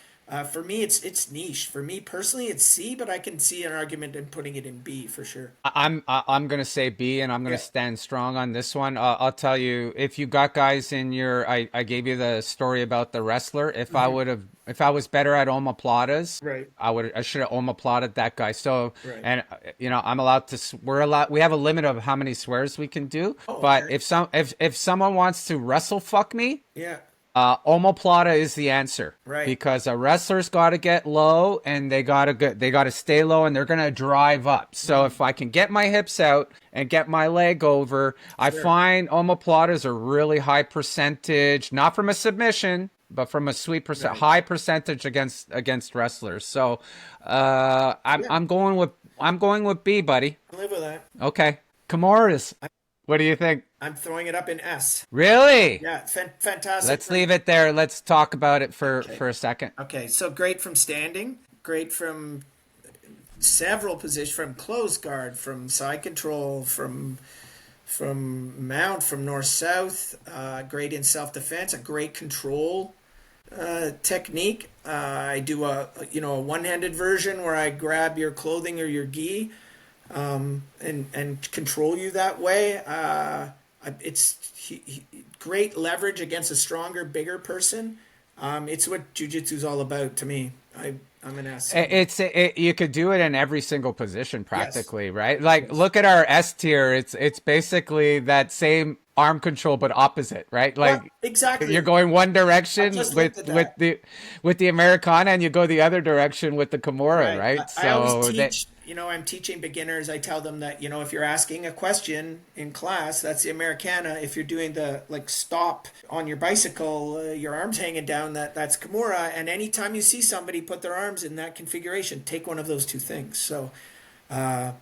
for me, it's niche. For me personally, it's C, but I can see an argument in putting it in B for sure. I'm gonna say B, and I'm gonna stand strong on this one. I'll tell you, if you got guys in your, I gave you the story about the wrestler. If I was better at omoplatas, Right. I should have omoplated that guy. So, and I'm allowed to, we have a limit of how many swears we can do. But okay. if someone wants to wrestle fuck me, Yeah. omoplata is the answer, Right. Because a wrestler's got to get low, and they got to stay low, and they're gonna drive up. So if I can get my hips out and get my leg over, I find omoplatas are really high percentage, not from a submission, but from a sweep high percentage against wrestlers. So I'm going with B, buddy. I live with that. Okay, Kimuras. What do you think? I'm throwing it up in S. Really? Yeah, fantastic. Let's leave it there. Let's talk about it for a second. Okay, so great from standing, great from several positions, from close guard, from side control, from mount, from north south. Great in self defense, a great control technique. I do a one-handed version where I grab your clothing or your gi, and control you that way. It's great leverage against a stronger, bigger person. It's what jiu-jitsu is all about to me. I'm an S. You could do it in every single position practically, right? Like look at our S tier. It's basically that same arm control but opposite, right? Like exactly. You're going one direction with the Americana, and you go the other direction with the Kimura, right? I always teach. I'm teaching beginners. I tell them that, if you're asking a question in class, that's the Americana. If you're doing the stop on your bicycle, your arms hanging down, that's Kimura. And anytime you see somebody put their arms in that configuration, take one of those two things. So I'm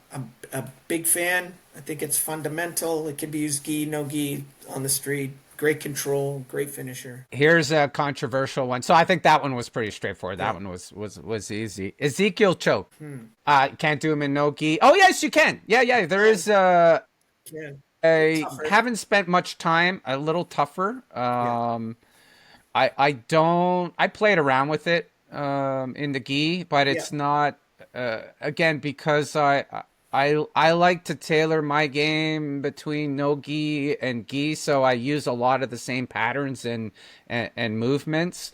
a big fan. I think it's fundamental. It can be used gi, no gi, on the street. Great control, great finisher. Here's a controversial one. So I think that one was pretty straightforward. That one was easy. Ezekiel choke. Can't do him in no gi. Oh yes, you can. Yeah. There is haven't spent much time. A little tougher. I played around with it in the gi, but it's not. Again, because I like to tailor my game between no gi and gi, so I use a lot of the same patterns and movements.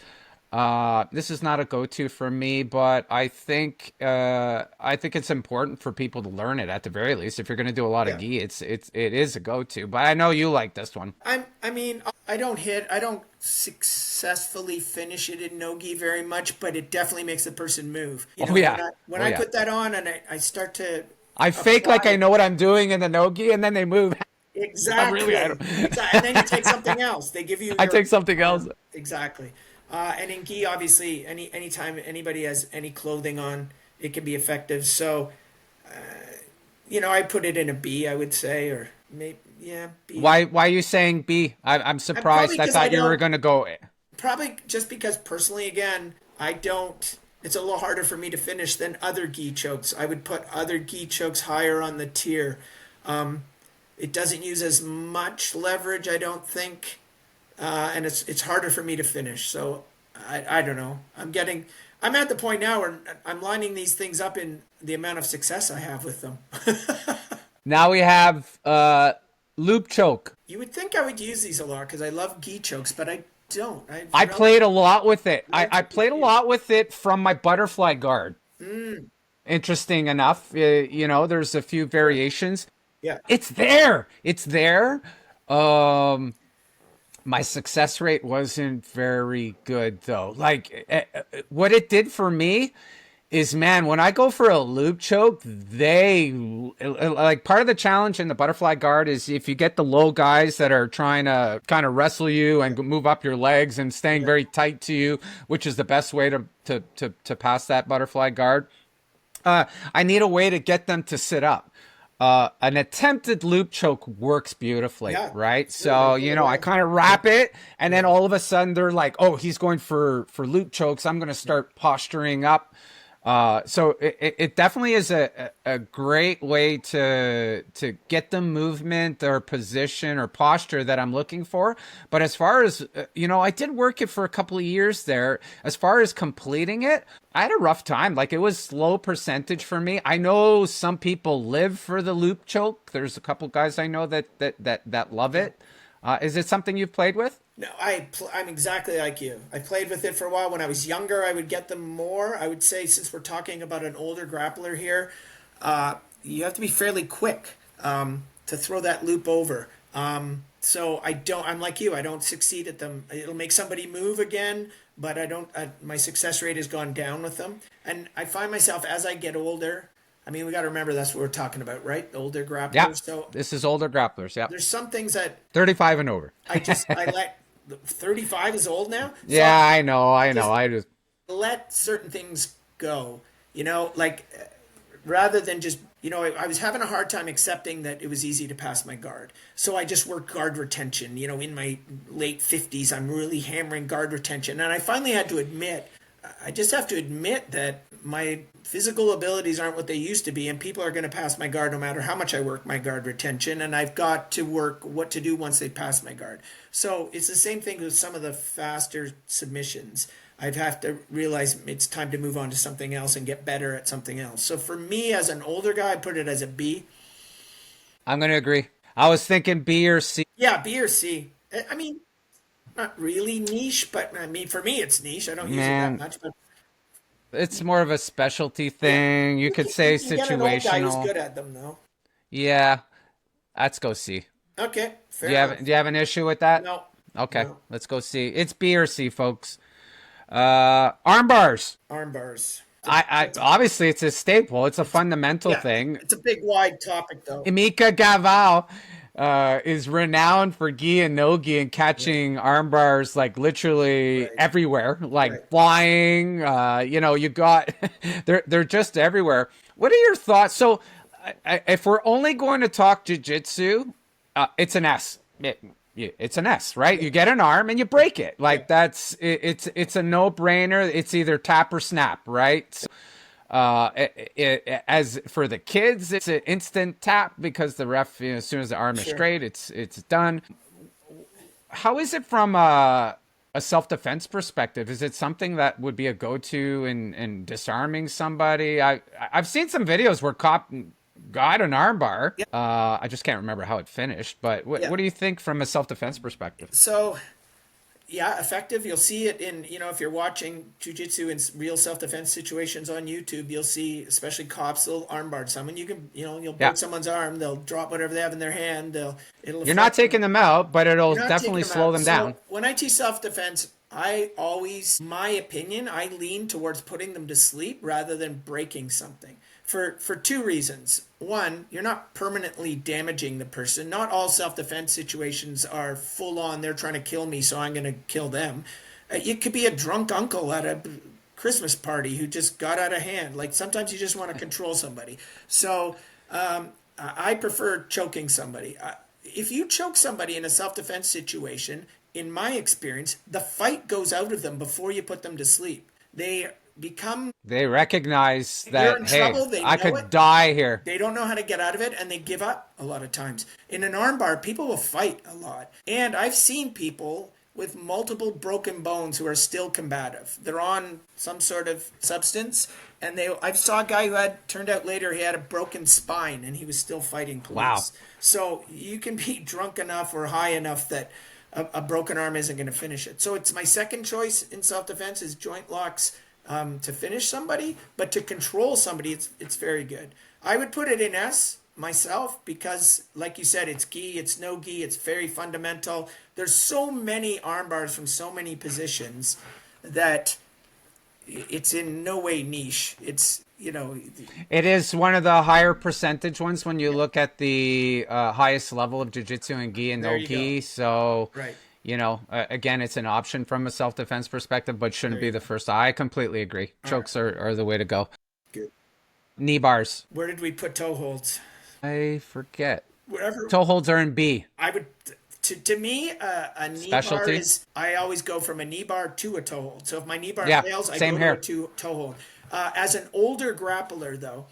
This is not a go-to for me, but I think it's important for people to learn it at the very least. If you're going to do a lot of gi, it is a go-to. But I know you like this one. I don't successfully finish it in no gi very much, but it definitely makes the person move. When I put that on and I start to fake like I know what I'm doing in the no-gi, and then they move. Exactly. And then you take something else. They give you. I take something else. Exactly. And in gi, obviously, anytime anybody has any clothing on, it can be effective. So, I put it in a B, I would say, or maybe B. Why are you saying B? I'm surprised. I thought you were going to go. Probably just because personally, again, I don't. It's a little harder for me to finish than other gi chokes. I would put other gi chokes higher on the tier. It doesn't use as much leverage, I don't think, and it's harder for me to finish. So I don't know. I'm at the point now where I'm lining these things up in the amount of success I have with them. Now we have loop choke. You would think I would use these a lot because I love gi chokes, but I don't. I played a lot with it. I played a lot with it from my butterfly guard. Interesting enough, there's a few variations. Yeah, it's there. My success rate wasn't very good though. Like what it did for me is, man, when I go for a loop choke, part of the challenge in the butterfly guard is if you get the low guys that are trying to kind of wrestle you and move up your legs and staying very tight to you, which is the best way to pass that butterfly guard. I need a way to get them to sit up. An attempted loop choke works beautifully, right? So, I kind of wrap it, and then all of a sudden they're like, oh, he's going for loop chokes. I'm going to start posturing up. So it definitely is a great way to get the movement or position or posture that I'm looking for. But as far as I did work it for a couple of years there. As far as completing it, I had a rough time. Like, it was low percentage for me. I know some people live for the loop choke. There's a couple guys I know that love it. Is it something you've played with? No, I'm exactly like you. I played with it for a while. When I was younger, I would get them more. I would say, since we're talking about an older grappler here, you have to be fairly quick to throw that loop over. So I'm like you. I don't succeed at them. It'll make somebody move again, but I don't. My success rate has gone down with them, and I find myself as I get older. I mean, we got to remember that's what we're talking about, right? The older Yeah, grapplers. So this is older grapplers. Yeah, there's some things that 35 and over. I let. 35 is old now. So Yeah, I know. just I just let certain things go. Like rather than just, I was having a hard time accepting that it was easy to pass my guard. So I just worked guard retention. In my late 50s, I'm really hammering guard retention. And I finally had to admit, I just have to admit that my physical abilities aren't what they used to be, and people are going to pass my guard no matter how much I work my guard retention, and I've got to work what to do once they pass my guard. So it's the same thing with some of the faster submissions. I'd have to realize it's time to move on to something else and get better at something else. So for me, as an older guy, I'd put it as a B. I'm going to agree. I was thinking B or C. Yeah, B or C. I mean, not really niche, but I mean, for me, it's niche. I don't use it that Man, much, but it's more of a specialty yeah, thing. You could you say can get an old guy who's situational. good at them, though. Yeah, let's go C. Okay, Do fair you have enough. do you have an issue with that? No, Okay, no. let's go C. It's B or C, folks. Arm bars. Arm bars. I obviously it's a staple. It's a fundamental Yeah, thing. it's a big, wide topic, though. Emika Gaval is renowned for gi and no gi and catching arm bars like literally Right, everywhere, right. like flying. You got they're just everywhere. What are your thoughts? So, if we're only going to talk jujitsu, it's an S. It's an S, right? You get an arm and you break it. Yeah, Like it's a no brainer. It's either tap or snap, right? So, as for the kids, it's an instant tap because the ref, as soon as the arm is sure. straight, it's done. How is it from a self defense perspective? Is it something that would be a go to in disarming somebody? I've seen some videos where cop got an armbar. Yeah, I just can't remember how it finished. But yeah. what do you think from a self defense perspective? So, yeah, effective. You'll see it in, if you're watching jujitsu in real self-defense situations on YouTube, you'll see, especially cops, they'll armbar someone. You can, you'll Yeah, break someone's arm. They'll drop whatever they have in their hand. It'll you're not affect them. taking them out, but it'll You're not taking definitely them slow out. them So down. when I teach self-defense, my opinion, I lean towards putting them to sleep rather than breaking something for two reasons. One, you're not permanently damaging the person. Not all self-defense situations are full on, they're trying to kill me, so I'm going to kill them. It could be a drunk uncle at a Christmas party who just got out of hand. Like sometimes you just want to control somebody. So I prefer choking somebody. If you choke somebody in a self-defense situation, in my experience, the fight goes out of them before you put them to sleep. They become, They recognize they're that, in hey, trouble, they I know it, could die here. they don't know how to get out of it, and they give up a lot of times. In an armbar, people will fight a lot. And I've seen people with multiple broken bones who are still combative. They're on some sort of substance, and I saw a guy who turned out later he had a broken spine, and he was still fighting Wow. police. So you can be drunk enough or high enough that a broken arm isn't going to finish it. So it's my second choice in self-defense is joint locks, to finish somebody, but to control somebody, it's very good. I would put it in S myself because, like you said, it's gi, it's no gi, it's very fundamental. There's so many arm bars from so many positions that it's in no way niche. It's, It is one of the higher percentage ones when you look at the highest level of jiu-jitsu and gi and there no you go. gi. So, Right. again, it's an option from a self-defense perspective, but shouldn't There be you the go. first. I completely agree. All right. Chokes are the way to go. Good. Knee bars. Where did we put toe holds? I forget. Wherever. Toe holds are in B. I would, to me, a knee bar Specialty. is, I always go from a knee bar to a toe hold. So if my knee bar Yeah, fails, I same go to a here. toe hold. As an older grappler, though,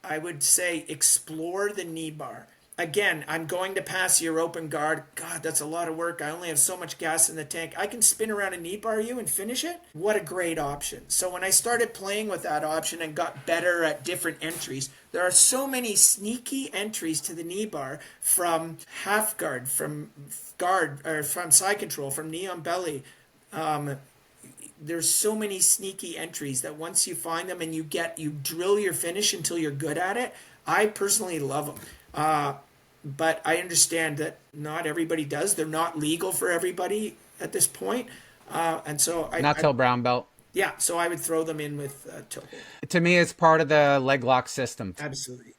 I would say explore the knee bar. Again, I'm going to pass your open guard. God, that's a lot of work. I only have so much gas in the tank. I can spin around and knee bar you and finish it. What a great option. So when I started playing with that option and got better at different entries, there are so many sneaky entries to the knee bar, from half guard, from guard, or from side control, from knee on belly. There's so many sneaky entries that once you find them and you drill your finish until you're good at it. I personally love them. But I understand that not everybody does. They're not legal for everybody at this point. And so Not till brown belt. Yeah, so I would throw them in with toe hold. To me, it's part of the leg lock system. Absolutely.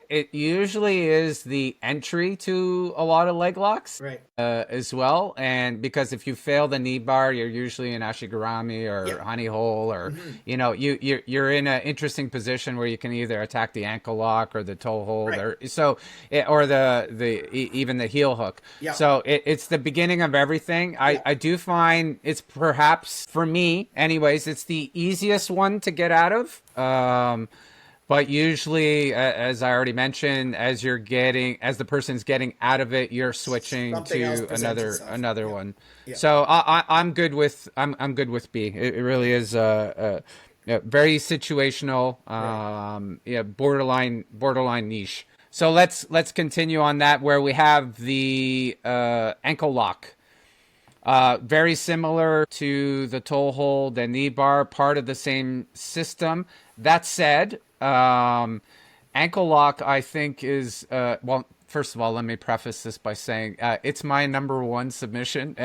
It usually is the entry to a lot of leg locks, Right. As well. And because if you fail the knee bar, you're usually in ashigarami or honey hole, or you're in an interesting position where you can either attack the ankle lock or the toe hold, or even the heel hook. Yeah. So it's the beginning of everything. I do find it's, perhaps for me, anyways, it's the easiest one to get out of. But usually, as I already mentioned, as the person's getting out of it, you're switching to another one. Yeah. So I'm good with B. It really is very situational, borderline niche. So let's continue on that, where we have the ankle lock. Very similar to the toe hold and knee bar, part of the same system. That said, ankle lock, I think, is well, first of all, let me preface this by saying it's my number one submission.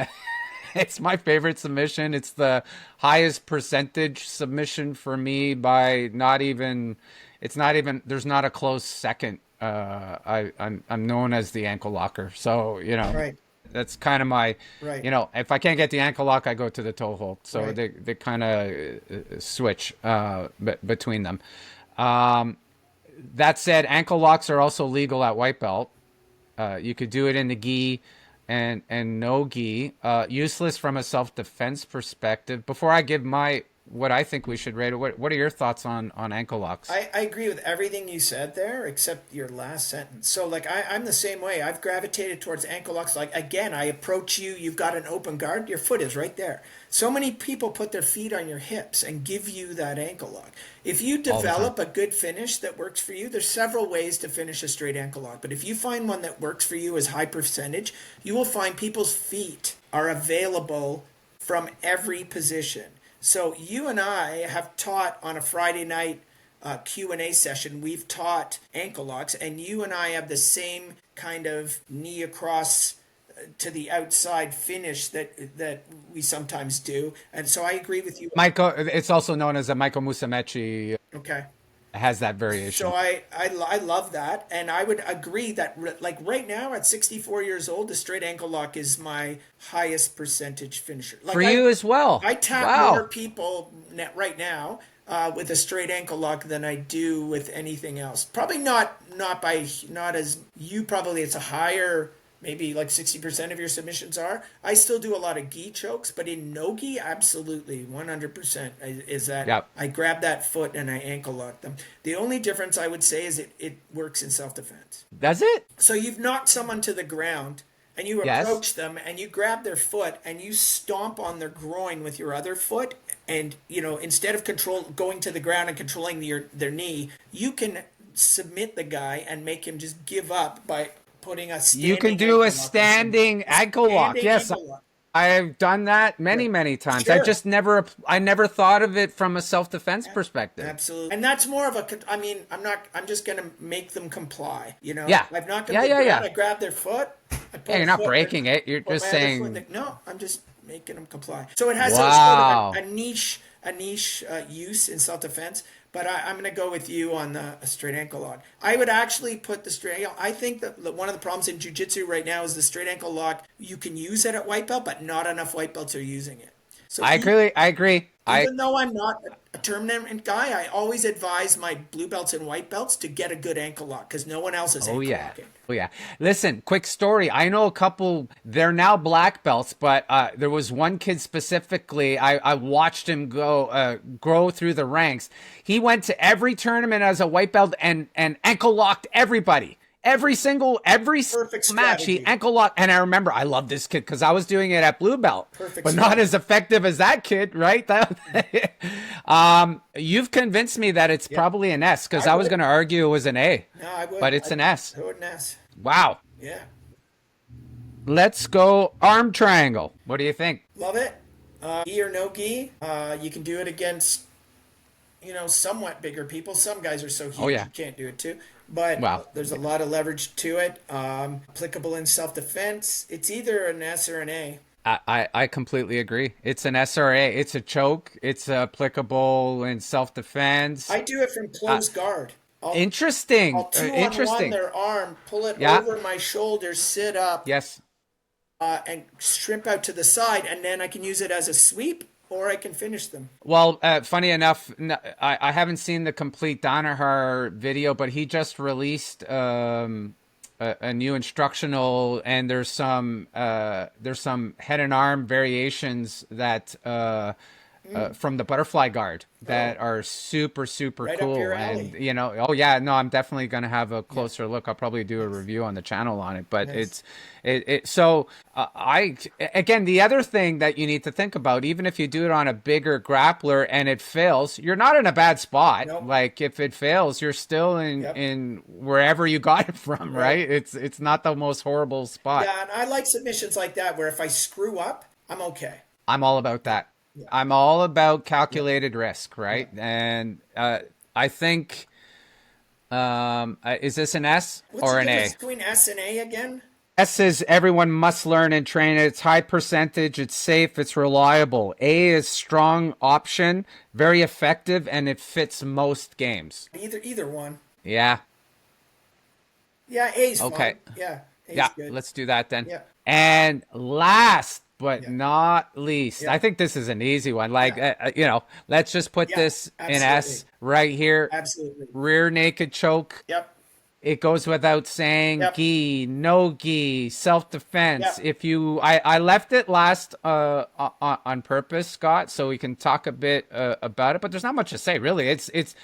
It's my favorite submission. It's the highest percentage submission for me by there's not a close second. I'm known as the ankle locker. So, Right. That's kind of my, right. If I can't get the ankle lock, I go to the toe hold. So right. they kind of switch between them. That said, ankle locks are also legal at white belt. You could do it in the gi and no gi. Useless from a self-defense perspective. Before I give what I think we should rate it, what are your thoughts on ankle locks? I agree with everything you said there, except your last sentence. So, I'm the same way. I've gravitated towards ankle locks. Again, I approach you, you've got an open guard, your foot is right there. So many people put their feet on your hips and give you that ankle lock. If you develop a good finish that works for you, there's several ways to finish a straight ankle lock. But if you find one that works for you as high percentage, you will find people's feet are available from every position. So you and I have taught on a Friday night Q&A session. We've taught ankle locks, and you and I have the same kind of knee across to the outside finish that we sometimes do. And so I agree with you. Michael, it's also known as a Michael Musumeci. Okay. Has that variation. So I love that, and I would agree that right now at 64 years old, the straight ankle lock is my highest percentage finisher. For you as well. I tap more people right now with a straight ankle lock than I do with anything else. Probably not as you probably. It's a higher. Maybe like 60% of your submissions are. I still do a lot of gi chokes, but in no gi, absolutely, 100% is that I grab that foot and I ankle lock them. The only difference I would say is it works in self-defense. Does it? So you've knocked someone to the ground and you approach them and you grab their foot and you stomp on their groin with your other foot. And, instead of going to the ground and controlling their knee, you can submit the guy and make him just give up by putting a standing You can do a standing ankle lock. Yes, I've done that many times. Sure. I never thought of it from a self-defense perspective. Absolutely. And that's more of I'm just going to make them comply, Yeah. I'm not going to I grab their foot. You're not breaking it. You're just saying. No, I'm just making them comply. So it has sort of a niche use in self-defense. But I'm going to go with you on the straight ankle lock. I would actually put the straight. I think that one of the problems in jiu-jitsu right now is the straight ankle lock. You can use it at white belt, but not enough white belts are using it. So I agree. I agree. even though I'm not a tournament guy, I always advise my blue belts and white belts to get a good ankle lock because no one else is Oh ankle yeah. locking. Oh yeah. Listen, quick story. I know a couple, they're now black belts, but there was one kid specifically, I watched him grow through the ranks. He went to every tournament as a white belt and ankle locked everybody. Every Perfect match, he strategy. ankle locked. And I remember I love this kid because I was doing it at blue belt, Perfect but not strategy. as effective as that kid, right? You've convinced me that it's probably an S because I was would. going to argue it was an A, No, I would. but it's an S. I would an S. Wow. Yeah. Let's go arm triangle. What do you think? Love it. Gi or no gi. You can do it against, somewhat bigger people. Some guys are so huge Oh, yeah. you can't do it too. But Wow. there's a lot of leverage to it. Applicable in self-defense. It's either an S or an A. I completely agree. It's an SRA. It's a choke. It's applicable in self-defense. I do it from close guard. Interesting. I'll two on one Interesting. their arm, pull it Yeah. over my shoulder, sit up, Yes. and shrimp out to the side, and then I can use it as a sweep, or I can finish them. Well, funny enough, I haven't seen the complete Danaher video, but he just released a new instructional, and there's some head and arm variations that from the butterfly guard that are super Right up cool. your And alley. oh yeah, no, I'm definitely gonna have a closer look. I'll probably do a review on the channel on it. But Nice. so I again, the other thing that you need to think about, even if you do it on a bigger grappler and it fails, you're not in a bad spot. Nope. Like if it fails, you're still in wherever you got it from, right? It's not the most horrible spot. Yeah, and I like submissions like that where if I screw up, I'm okay. I'm all about that. I'm all about calculated risk, right? And I think, is this an S What's or the an A? difference between S and A again? S is everyone must learn and train. It's high percentage, it's safe, it's reliable. A is strong option, very effective, and it fits most games. Either one. Yeah. Yeah, A's Okay. fine. Yeah, A's Yeah, good. let's do that then. Yeah. And last but not least, I think this is an easy one. Like, let's just put this in S absolutely. right here. Absolutely. Rear naked choke. Yep. It goes without saying. Yep. Gi, no gi, self-defense. Yep. If you, I left it last on purpose, Scott, so we can talk a bit about it. But there's not much to say, really. It's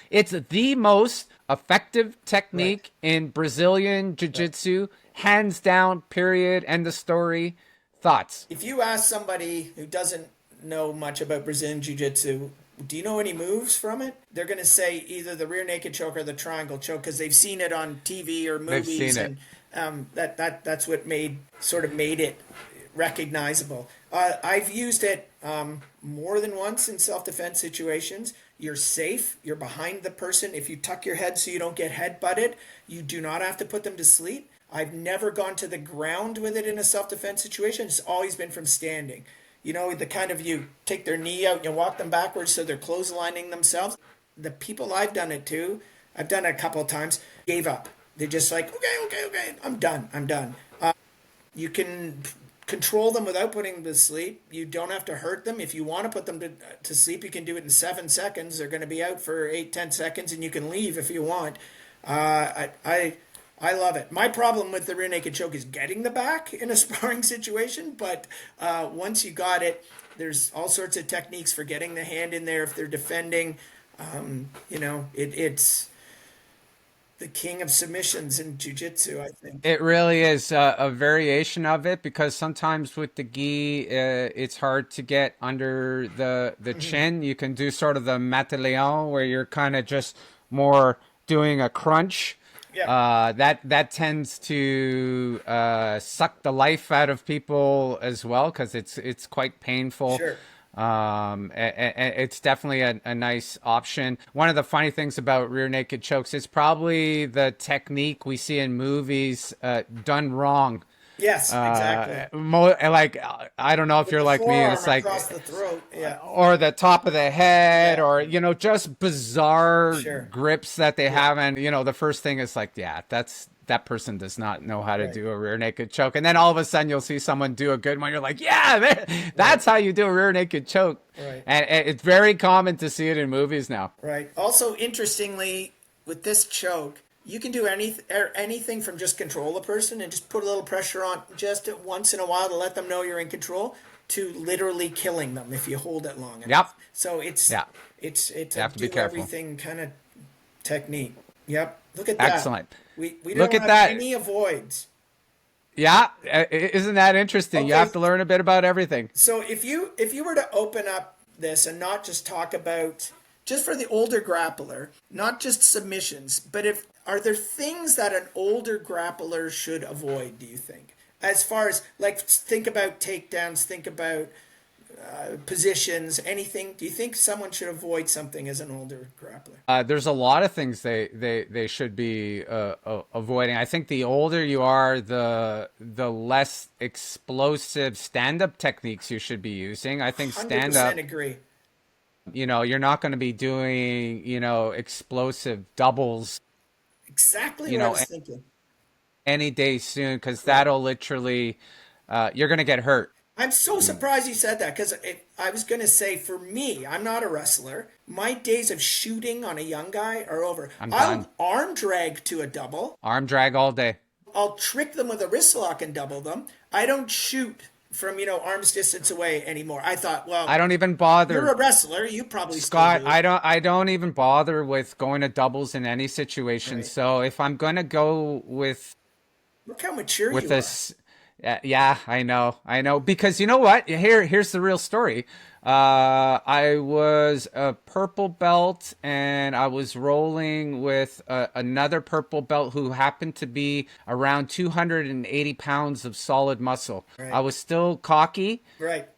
the most effective technique in Brazilian Jiu-Jitsu, hands down. Period. End of story. Thoughts? If you ask somebody who doesn't know much about Brazilian Jiu-Jitsu, do you know any moves from it? They're going to say either the rear naked choke or the triangle choke because they've seen it on TV or movies. They've seen and that's what made it recognizable. I've used it more than once in self-defense situations. You're safe. You're behind the person. If you tuck your head so you don't get head-butted, you do not have to put them to sleep. I've never gone to the ground with it in a self-defense situation. It's always been from standing. The kind of you take their knee out and you walk them backwards so they're clotheslining themselves. The people I've done it to, I've done it a couple of times, gave up. They're just like, okay, I'm done. You can control them without putting them to sleep. You don't have to hurt them. If you want to put them to sleep, you can do it in 7 seconds. They're going to be out for 8-10 seconds, and you can leave if you want. I love it. My problem with the rear naked choke is getting the back in a sparring situation, but once you got it, there's all sorts of techniques for getting the hand in there if they're defending. It's the king of submissions in jiu-jitsu, I think. It really is a variation of it because sometimes with the gi, it's hard to get under the chin. You can do sort of the mateleon where you're kind of just more doing a crunch. Yeah. That tends to suck the life out of people as well because it's quite painful. Sure. It's definitely a nice option. One of the funny things about rear naked chokes is probably the technique we see in movies done wrong. Yes, exactly. I don't know if you're like me. It's like across the throat, or the top of the head, or just bizarre Sure. grips that they have, and the first thing is like, that's that person does not know how to Right. do a rear naked choke. And then all of a sudden you'll see someone do a good one. You're like, yeah, man, that's how you do a rear naked choke. Right. And it's very common to see it in movies now. Right. Also, interestingly, with this choke, you can do anything from just control a person and just put a little pressure on just once in a while to let them know you're in control, to literally killing them if you hold it long enough. Yep. So it's Yeah. it's You a have to be do careful. everything kind of technique. Yep. Look at that. Excellent. We don't Look at have that. any avoids. Yeah. Isn't that interesting? You Okay. have to learn a bit about everything. So if you were to open up this and not just talk about, just for the older grappler, not just submissions, but are there things that an older grappler should avoid, do you think? As far as, like, think about takedowns, think about positions, anything. Do you think someone should avoid something as an older grappler? There's a lot of things they should be avoiding. I think the older you are, the less explosive stand-up techniques you should be using. I think 100% stand-up, agree. you're not going to be doing, explosive doubles, Exactly what I was thinking. any day soon, because that'll literally, you're going to get hurt. I'm so surprised you said that, because I was going to say, for me, I'm not a wrestler. My days of shooting on a young guy are over. I'm I'll done. arm drag to a double. Arm drag all day. I'll trick them with a wrist lock and double them. I don't shoot from, arm's distance away anymore. I thought, well, I don't even bother. you're a wrestler. You probably Scott, still do. I don't even bother with going to doubles in any situation. Right. So if I'm going to go with Look how mature with you this, yeah, I know, because you know what? Here's the real story. I was a purple belt, and I was rolling with another purple belt who happened to be around 280 pounds of solid muscle. Right. I was still cocky, are. Right.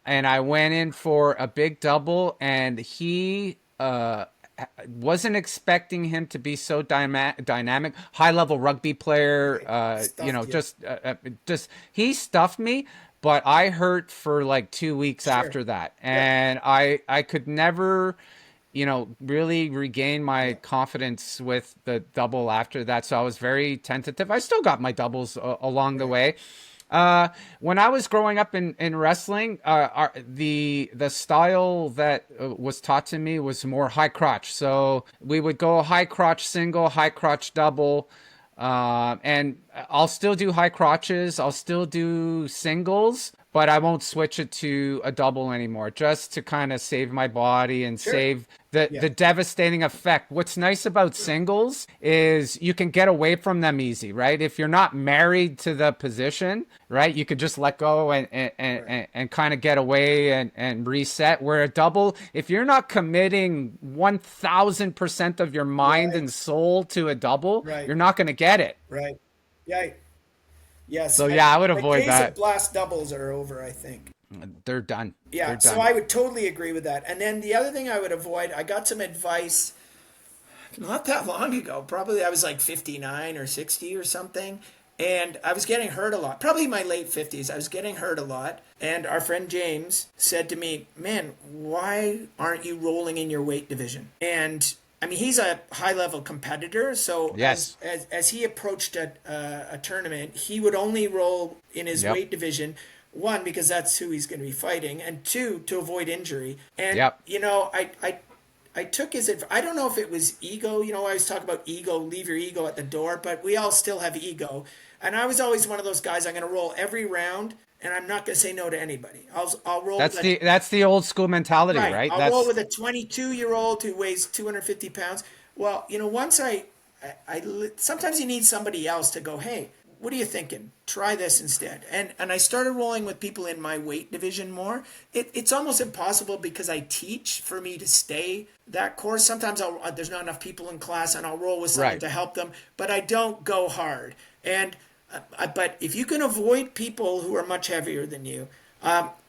and I went in for a big double, and he wasn't expecting him to be so dynamic, high level rugby player. Stuffed you. Just he stuffed me, but I hurt for like 2 weeks after that, and I could never, really regain my confidence with the double after that. So I was very tentative. I still got my doubles along the way. When I was growing up in wrestling, the style that was taught to me was more high crotch. So we would go high crotch single, high crotch double, and I'll still do high crotches. I'll still do singles, but I won't switch it to a double anymore, just to kind of save my body and save the devastating effect. What's nice about singles is you can get away from them easy, right? If you're not married to the position, right, you could just let go and kind of get away and reset. Where a double, if you're not committing 1000% of your mind and soul to a double, you're not going to get it. Right. Yeah. Yes. So yeah, I would the avoid days that. of blast doubles are over, I think. They're done. Yeah, They're so done. I would totally agree with that. And then the other thing I would avoid, I got some advice not that long ago. Probably I was like 59 or 60 or something. And I was getting hurt a lot. Probably my late 50s. I was getting hurt a lot. And our friend James said to me, man, why aren't you rolling in your weight division? And I mean, he's a high-level competitor, so Yes. as he approached a tournament, he would only roll in his weight division. One, because that's who he's going to be fighting, and two, to avoid injury. And I took his advice. I don't know if it was ego. I always talk about ego. Leave your ego at the door, but we all still have ego. And I was always one of those guys. I'm going to roll every round, and I'm not going to say no to anybody. I'll roll. That's the old school mentality, right? I'll roll with a 22-year-old who weighs 250 pounds. Well, once I sometimes you need somebody else to go, hey, what are you thinking? Try this instead. And I started rolling with people in my weight division more. It's almost impossible because I teach for me to stay that course. Sometimes there's not enough people in class, and I'll roll with someone to help them, but I don't go hard. And but if you can avoid people who are much heavier than you,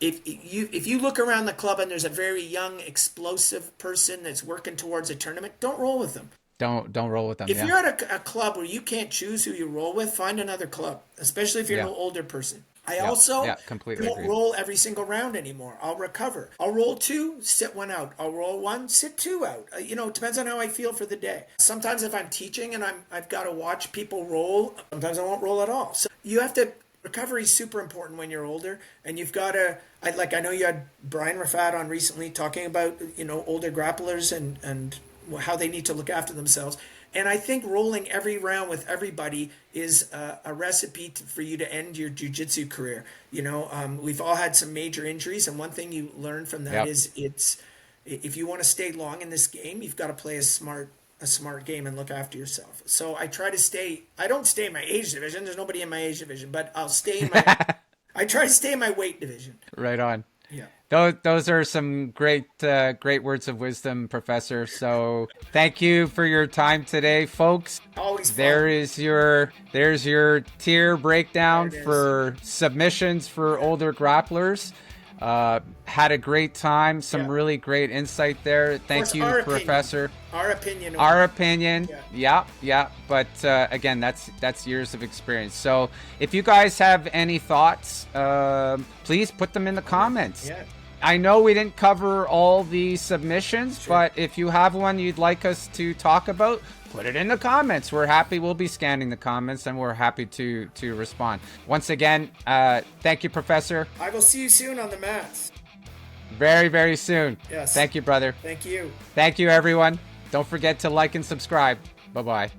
if you look around the club and there's a very young, explosive person that's working towards a tournament, don't roll with them. Don't roll with them. If you're at a club where you can't choose who you roll with, find another club, especially if you're an older person. I also completely don't agree. roll every single round anymore. I'll recover. I'll roll 2, sit 1 out. I'll roll 1, sit 2 out. It depends on how I feel for the day. Sometimes if I'm teaching and I've got to watch people roll, sometimes I won't roll at all. So you have to. Recovery is super important when you're older, and you've got to. I know you had Brian Rafat on recently talking about older grapplers and how they need to look after themselves. And I think rolling every round with everybody is a recipe for you to end your jiu-jitsu career. We've all had some major injuries, and one thing you learn from that is if you want to stay long in this game, you've got to play a smart game and look after yourself. So I try to stay. I don't stay in my age division. There's nobody in my age division, but I'll stay in my. I try to stay in my weight division. Right on. Yeah. Those are some great words of wisdom, Professor. So thank you for your time today, folks. Always fun. There's your tier breakdown for submissions for older grapplers. Had a great time. Some really great insight there. Thank you, Professor. Our opinion. Our opinion. Yeah. But again, that's years of experience. So if you guys have any thoughts, please put them in the comments. Yeah. I know we didn't cover all the submissions, but if you have one you'd like us to talk about, put it in the comments. We'll be scanning the comments, and we're happy to respond. Once again, thank you, Professor. I will see you soon on the mats. Very, very soon. Yes. Thank you, brother. Thank you. Thank you, everyone. Don't forget to like and subscribe. Bye-bye.